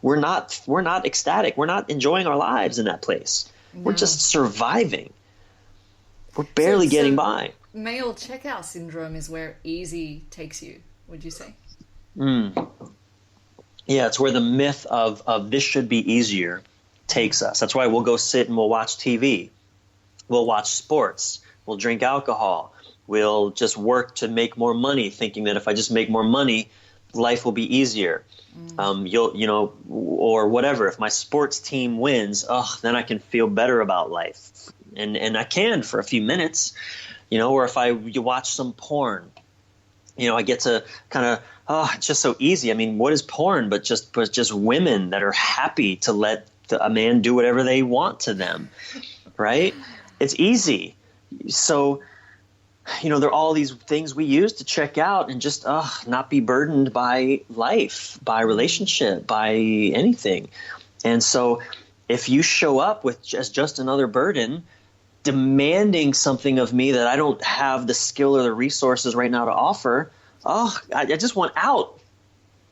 We're not ecstatic. We're not enjoying our lives in that place. No. We're just surviving. We're barely getting by. Male checkout syndrome is where easy takes you, would you say? Yeah, it's where the myth of this should be easier takes us. That's why we'll go sit and we'll watch TV. We'll watch sports. We'll drink alcohol. We'll just work to make more money, thinking that if I just make more money, life will be easier. Or whatever. If my sports team wins, then I can feel better about life. And I can for a few minutes, or if you watch some porn, I get to kind of, it's just so easy. I mean, what is porn but just women that are happy to let a man do whatever they want to them, right? It's easy. So, there are all these things we use to check out and just not be burdened by life, by relationship, by anything. And so if you show up with just another burden, demanding something of me that I don't have the skill or the resources right now to offer, I just want out.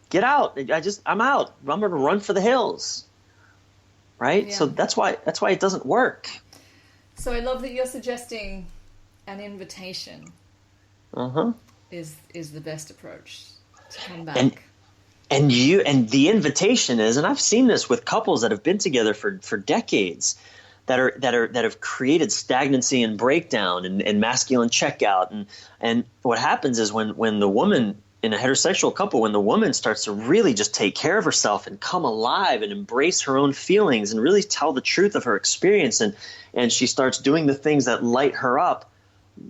Get out. I'm out. I'm going to run for the hills. Right? Yeah. So that's why it doesn't work. So I love that you're suggesting an invitation is the best approach to come back. And the invitation is, and I've seen this with couples that have been together for decades, that have created stagnancy and breakdown and masculine checkout. And what happens is when the woman in a heterosexual couple, when the woman starts to really just take care of herself and come alive and embrace her own feelings and really tell the truth of her experience, and she starts doing the things that light her up,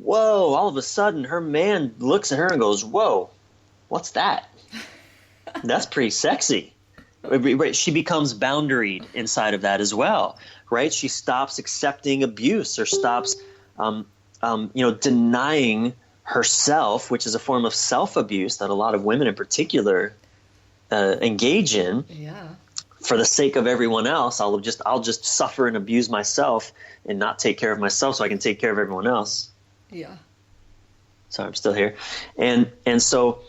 whoa, all of a sudden her man looks at her and goes, whoa, what's that? That's pretty sexy. She becomes boundaried inside of that as well, right? She stops accepting abuse or stops, denying herself, which is a form of self-abuse that a lot of women in particular engage in. Yeah. For the sake of everyone else, I'll just suffer and abuse myself and not take care of myself so I can take care of everyone else. Yeah. Sorry, I'm still here. And so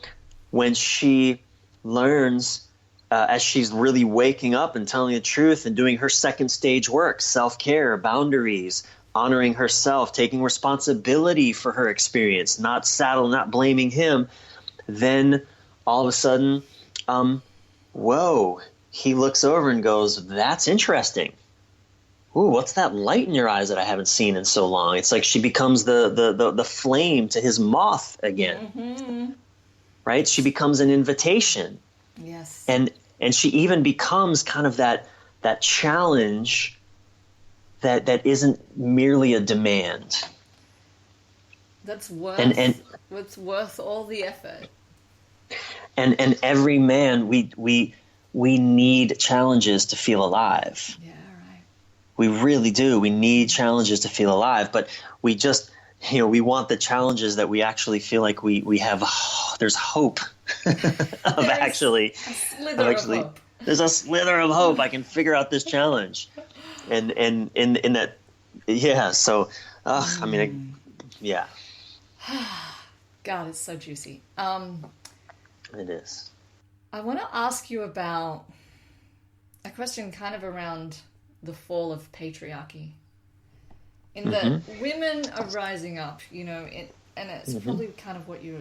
when she learns, as she's really waking up and telling the truth and doing her second stage work, self-care, boundaries, honoring herself, taking responsibility for her experience, not blaming him, then all of a sudden, whoa, he looks over and goes, that's interesting. Ooh, what's that light in your eyes that I haven't seen in so long? It's like she becomes the flame to his moth again. Mm-hmm. Right? She becomes an invitation. Yes. And she even becomes kind of that challenge that isn't merely a demand. That's worth all the effort. And every man, we need challenges to feel alive. Yeah, right. We really do. We need challenges to feel alive, but we just, we want the challenges that we actually feel like we have. There's hope of actually. Hope. There's a slither of hope. I can figure out this challenge. And in that, yeah. So, yeah. God, it's so juicy. It is. I want to ask you about a question kind of around the fall of patriarchy. In that women are rising up, and it's probably kind of what you're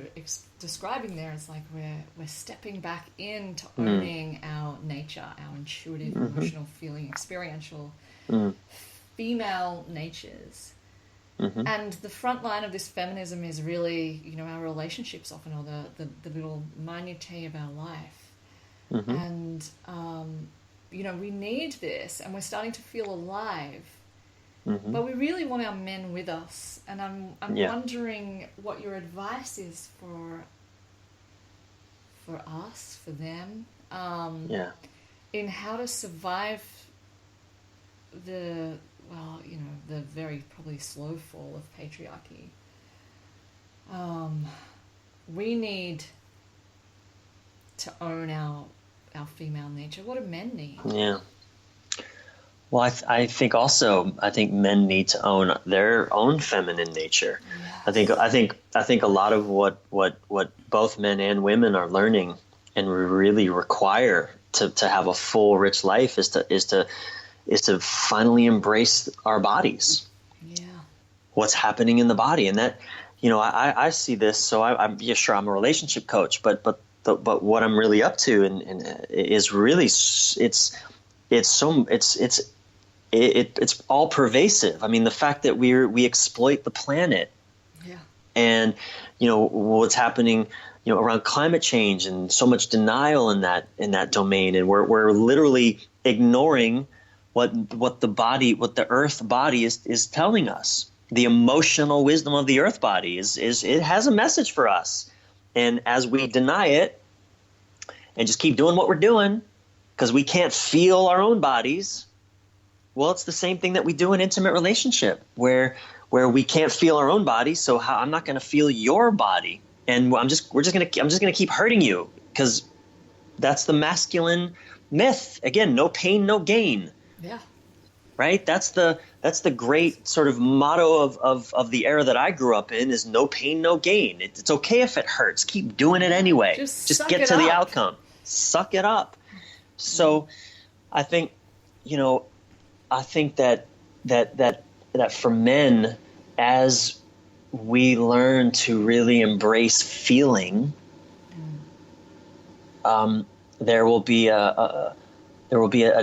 describing there. It's like we're stepping back into owning our nature, our intuitive, emotional, feeling, experiential female natures. And the front line of this feminism is really, our relationships often, or the little minutiae of our life. And, we need this, and we're starting to feel alive. But we really want our men with us. And I'm wondering what your advice is for us, for them, in how to survive the very probably slow fall of patriarchy. We need to own our female nature. What do men need? Yeah. Well, I think men need to own their own feminine nature. Yes. I think a lot of what both men and women are learning and really require to have a full, rich life is to finally embrace our bodies. Yeah. What's happening in the body, and that, I see this. So I'm I'm a relationship coach, but what I'm really up to and is really it's all pervasive. I mean, the fact that we exploit the planet, and what's happening, around climate change and so much denial in that domain, and we're literally ignoring what the earth body is telling us. The emotional wisdom of the earth body is it has a message for us, and as we deny it and just keep doing what we're doing because we can't feel our own bodies. Well, it's the same thing that we do in intimate relationship where we can't feel our own body. So I'm not going to feel your body, and I'm just going to keep hurting you, because that's the masculine myth. Again, no pain, no gain. Yeah. Right. That's the great sort of motto of the era that I grew up in, is no pain, no gain. It's okay if it hurts. Keep doing it anyway. Just get to the outcome. Suck it up. So I think, that for men, as we learn to really embrace feeling, there will be a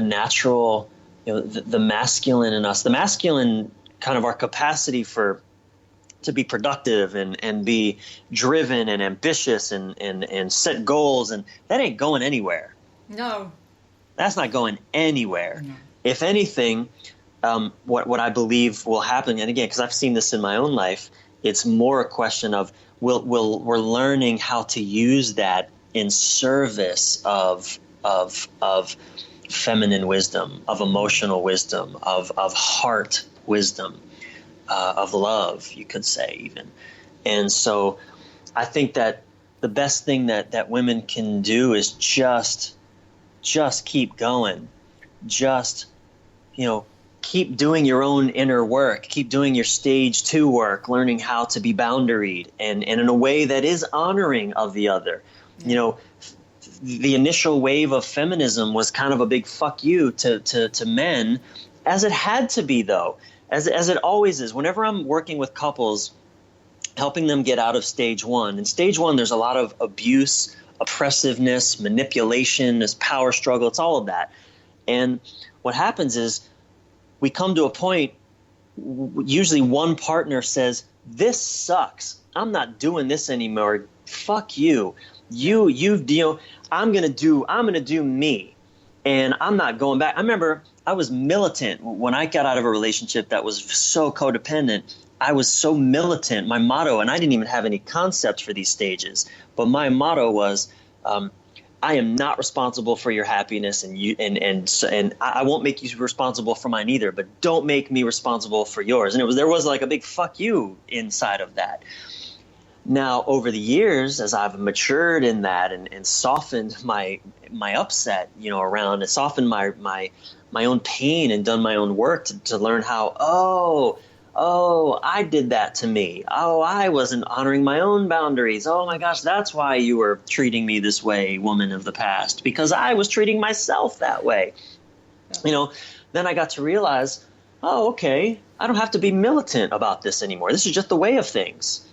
natural the masculine in us, the masculine kind of our capacity to be productive and be driven and ambitious and set goals, and that ain't going anywhere. No. That's not going anywhere. No. If anything, what I believe will happen, and again, because I've seen this in my own life, it's more a question of we're learning how to use that in service of feminine wisdom, of emotional wisdom, of heart wisdom, of love, you could say even. And so I think that the best thing that women can do is just keep going. Just, keep doing your own inner work, keep doing your stage 2 work, learning how to be boundaried and in a way that is honoring of the other. The initial wave of feminism was kind of a big fuck you to men, as it had to be, though, as it always is. Whenever I'm working with couples, helping them get out of stage 1. In stage 1, there's a lot of abuse, oppressiveness, manipulation, this power struggle. It's all of that. And what happens is we come to a point, usually one partner says, "This sucks. I'm not doing this anymore. Fuck you. I'm gonna do me, and I'm not going back." I remember I was militant when I got out of a relationship that was so codependent. I was so militant. My motto, and I didn't even have any concept for these stages, but my motto was, I am not responsible for your happiness, and I won't make you responsible for mine either, but don't make me responsible for yours. And there was like a big fuck you inside of that. Now, over the years, as I've matured in that and softened my upset, around, and softened my own pain and done my own work to learn how, I did that to me. Oh, I wasn't honoring my own boundaries. Oh my gosh, that's why you were treating me this way, woman of the past, because I was treating myself that way. Then I got to realize, okay, I don't have to be militant about this anymore. This is just the way of things.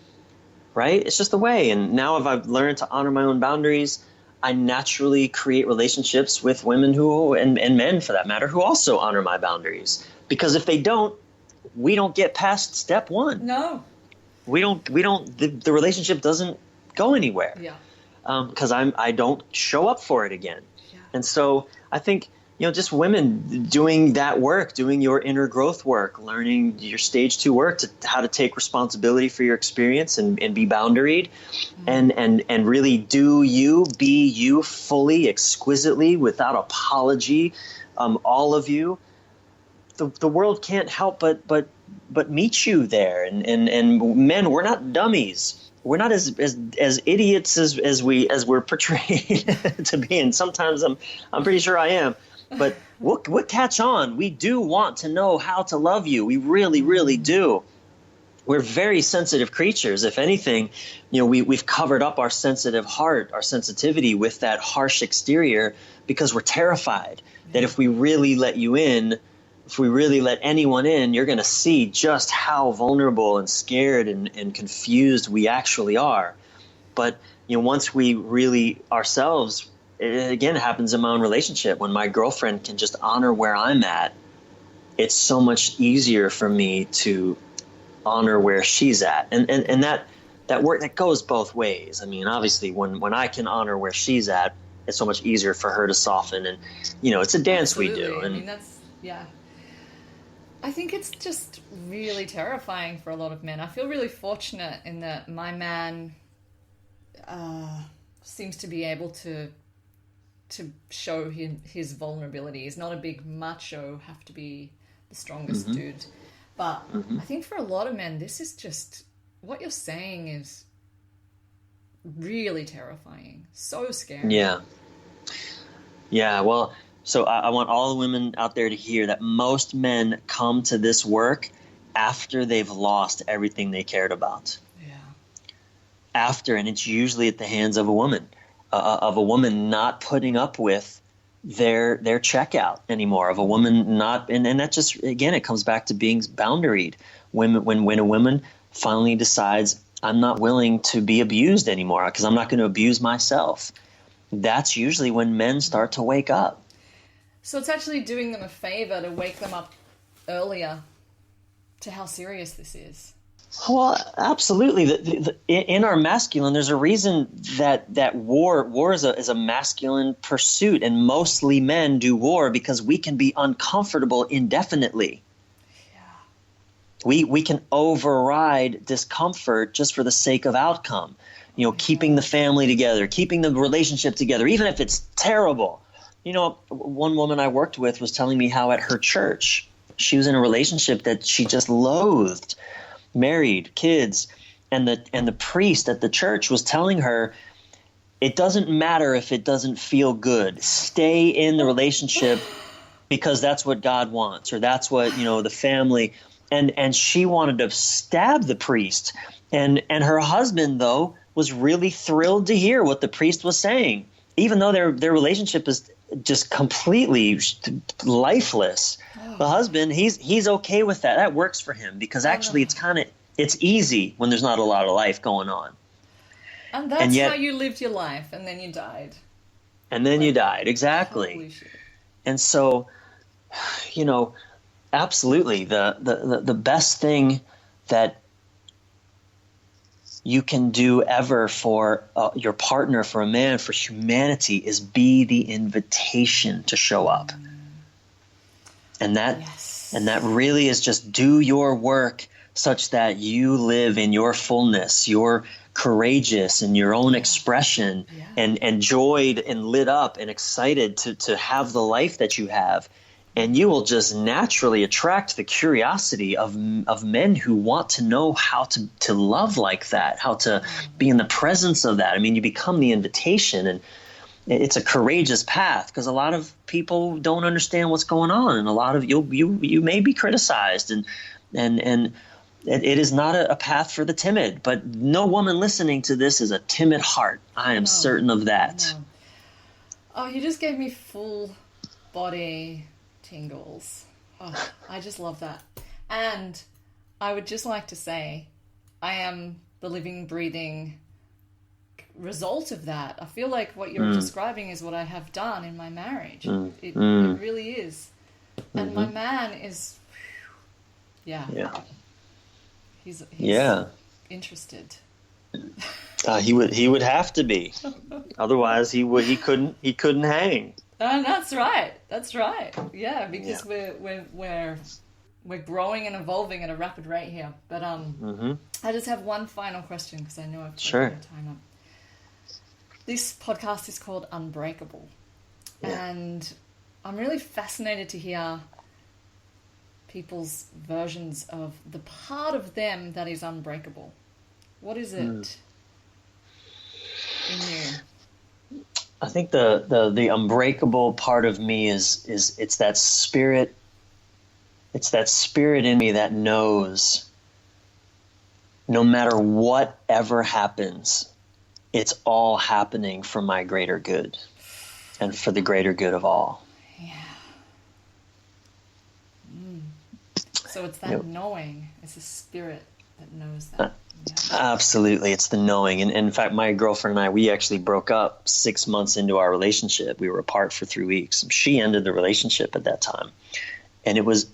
Right? It's just the way. And now if I've learned to honor my own boundaries, I naturally create relationships with women and men for that matter, who also honor my boundaries. Because if they don't, we don't get past step 1. No. The relationship doesn't go anywhere. Yeah. Because I don't show up for it again. Yeah. And so I think, just women doing that work, doing your inner growth work, learning your stage 2 work, how to take responsibility for your experience and be boundaried, and really be you fully, exquisitely, without apology, all of you. The world can't help but meet you there. And men, we're not dummies. We're not as idiots as we're portrayed to be. And sometimes I'm pretty sure I am. But we'll catch on. We do want to know how to love you. We really, really do. We're very sensitive creatures. If anything, we've covered up our sensitive heart, our sensitivity with that harsh exterior, because we're terrified that if we really let you in, if we really let anyone in, you're going to see just how vulnerable and scared and confused we actually are. But once we really ourselves, it again happens in my own relationship. When my girlfriend can just honor where I'm at, it's so much easier for me to honor where she's at. And that work, that goes both ways. I mean, obviously when I can honor where she's at, it's so much easier for her to soften. And, it's a dance. Absolutely. We do. And I mean, yeah. I think it's just really terrifying for a lot of men. I feel really fortunate in that my man seems to be able to show his vulnerability. He's not a big macho, have to be the strongest dude. But I think for a lot of men, this is just, what you're saying is really terrifying. So scary. Yeah. Yeah, well, so I want all the women out there to hear that most men come to this work after they've lost everything they cared about. Yeah. After, and it's usually at the hands of a woman. Of a woman not putting up with their checkout anymore, of a woman not, and that just, again, it comes back to being boundaried. When a woman finally decides, I'm not willing to be abused anymore because I'm not going to abuse myself, that's usually when men start to wake up. So it's actually doing them a favor to wake them up earlier to how serious this is. Well, absolutely. In our masculine, there's a reason that war is a masculine pursuit, and mostly men do war because we can be uncomfortable indefinitely. We can override discomfort just for the sake of outcome. Keeping the family together, keeping the relationship together, even if it's terrible. One woman I worked with was telling me how at her church, she was in a relationship that she just loathed, married, kids, and the priest at the church was telling her, it doesn't matter if it doesn't feel good. Stay in the relationship because that's what God wants, or that's what, the family. And she wanted to stab the priest. And her husband, though, was really thrilled to hear what the priest was saying, even though their relationship is just completely lifeless. Oh. The husband, he's okay with that. That works for him because actually it's easy when there's not a lot of life going on. And that's how you lived your life, and then you died. And then you died, exactly. And so, absolutely, the best thing that you can do ever for your partner, for a man, for humanity, is be the invitation to show up. And that really is just do your work such that you live in your fullness, you're courageous in your own expression, and joyed and lit up and excited to have the life that you have. And you will just naturally attract the curiosity of men who want to know how to love like that, how to be in the presence of that. I mean, you become the invitation, and it's a courageous path because a lot of people don't understand what's going on, and a lot of you may be criticized, and it is not a path for the timid. But no woman listening to this is a timid heart. I am certain of that. Oh, you just gave me full body tingles. Oh, I just love that. And I would just like to say I am the living, breathing result of that. I feel like what you're describing is what I have done in my marriage. It really is. And my man is he's interested. He would have to be. Otherwise he couldn't hang. That's right. Yeah, because we're growing and evolving at a rapid rate here. But I just have one final question because I know I've taken time up. This podcast is called Unbreakable, and I'm really fascinated to hear people's versions of the part of them that is unbreakable. What is it in you? I think the unbreakable part of me is it's that spirit. It's that spirit in me that knows no matter whatever happens, it's all happening for my greater good and for the greater good of all. Yeah. So it's that knowing. It's the spirit that knows that. Absolutely. It's the knowing. And in fact, my girlfriend and I, we actually broke up 6 months into our relationship. We were apart for 3 weeks. She ended the relationship at that time. And it was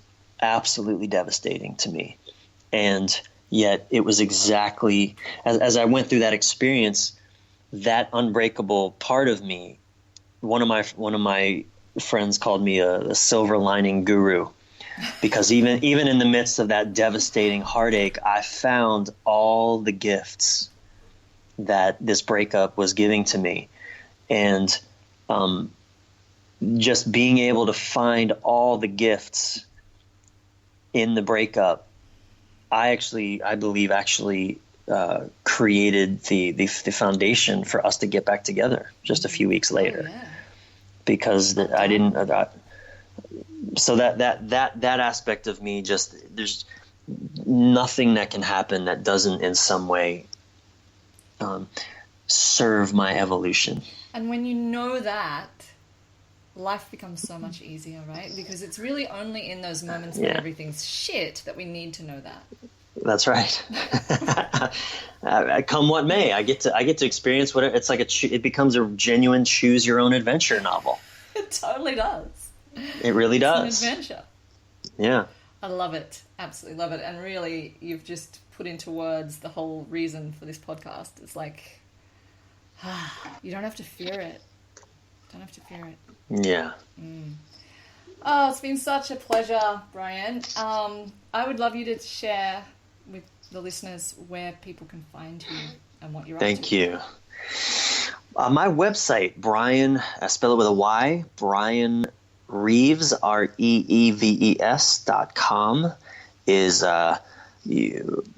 absolutely devastating to me. And yet it was exactly, as I went through that experience, that unbreakable part of me, one of my friends called me a silver lining guru. Because even in the midst of that devastating heartache, I found all the gifts that this breakup was giving to me. And just being able to find all the gifts in the breakup, I believe created the foundation for us to get back together just a few weeks later. Because I didn't... So that aspect of me, just there's nothing that can happen that doesn't in some way serve my evolution. And when you know that, life becomes so much easier, right? Because it's really only in those moments when everything's shit that we need to know that. That's right. Come what may, I get to experience what it's like. It becomes a genuine choose your own adventure novel. It totally does. It really does. It's an adventure. Yeah. I love it. Absolutely love it. And really, you've just put into words the whole reason for this podcast. It's like, you don't have to fear it. Don't have to fear it. Yeah. Oh, it's been such a pleasure, Bryan. I would love you to share with the listeners where people can find you and what you're up to. Thank you. My website, Bryan, I spell it with a Y, Bryan Reeves, REEVES.com, is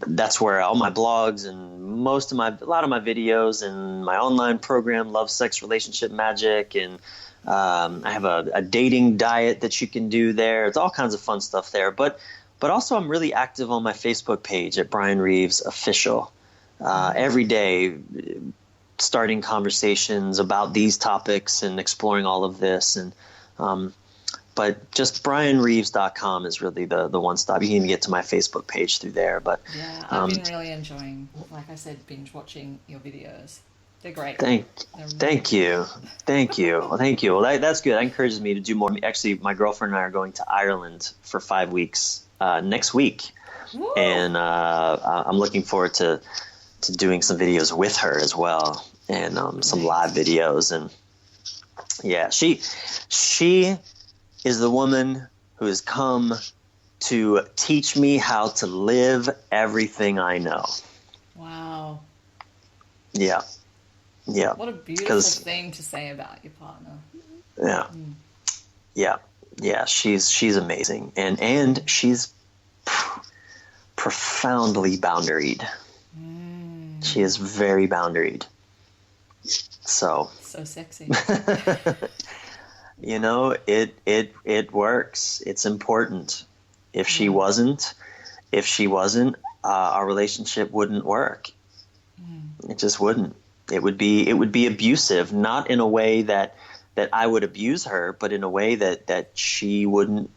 that's where all my blogs and a lot of my videos and my online program, Love, Sex, Relationship Magic, and I have a dating diet that you can do there. It's all kinds of fun stuff there. But also I'm really active on my Facebook page at Bryan Reeves Official. Every day, starting conversations about these topics and exploring all of this. And but just bryanreeves.com is really the one stop. You can even get to my Facebook page through there. But yeah, I've been really enjoying, like I said, binge watching your videos. They're great. Thank you. Well, that's good. That encourages me to do more. Actually, my girlfriend and I are going to Ireland for 5 weeks next week. Woo! And I'm looking forward to doing some videos with her as well, and some live videos. And yeah, she is the woman who has come to teach me how to live everything I know. Wow. Yeah. Yeah. What a beautiful thing to say about your partner. Yeah. Yeah. She's amazing. And she's profoundly boundaried. She is very boundaried. So sexy. It works. It's important. If she wasn't, our relationship wouldn't work. It just wouldn't. It would be abusive, not in a way that I would abuse her, but in a way that she wouldn't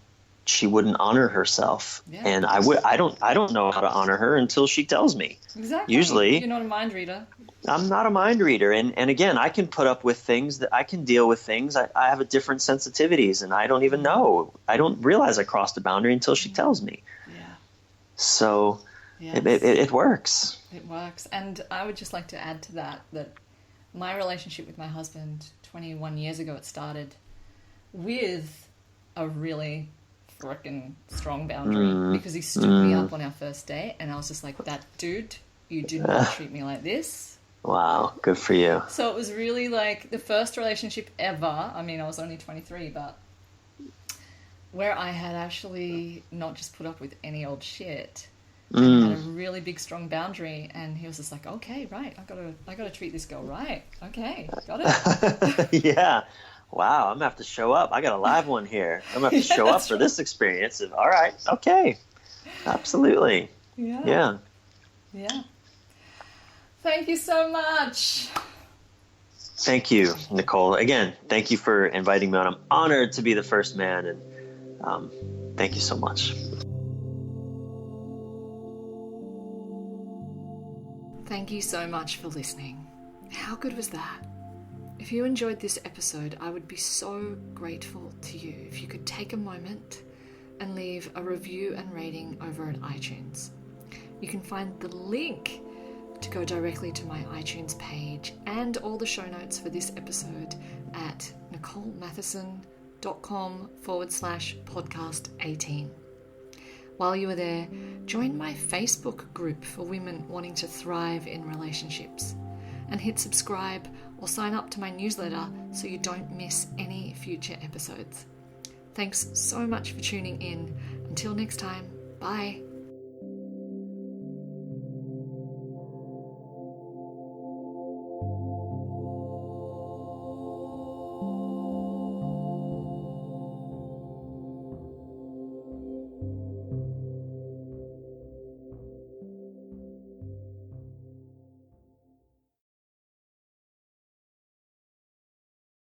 honor herself. Yeah. And I don't know how to honor her until she tells me. Exactly. Usually you're not a mind reader. I'm not a mind reader. And again, I can put up with things, that I can deal with things. I have a different sensitivities, and I don't even know. I don't realize I crossed a boundary until she tells me. Yeah. So yes. It works. It works. And I would just like to add to that my relationship with my husband 21 years ago, it started with a really frickin' strong boundary because he stood me up on our first date, and I was just like, that dude, you do not treat me like this. Wow, good for you. So it was really like the first relationship ever. I mean, I was only 23, but where I had actually not just put up with any old shit and had a really big, strong boundary, and he was just like, okay, right, I gotta treat this girl right. Okay, got it. Yeah. Wow, I'm going to have to show up. I got a live one here. I'm going to have to show up for this experience. All right. Okay. Absolutely. Yeah. Thank you so much. Thank you, Nicole. Again, thank you for inviting me on. I'm honored to be the first man, and thank you so much. Thank you so much for listening. How good was that? If you enjoyed this episode, I would be so grateful to you if you could take a moment and leave a review and rating over at iTunes. You can find the link to go directly to my iTunes page and all the show notes for this episode at NicoleMatheson.com/podcast18. While you are there, join my Facebook group for women wanting to thrive in relationships, and hit subscribe or sign up to my newsletter so you don't miss any future episodes. Thanks so much for tuning in. Until next time, bye.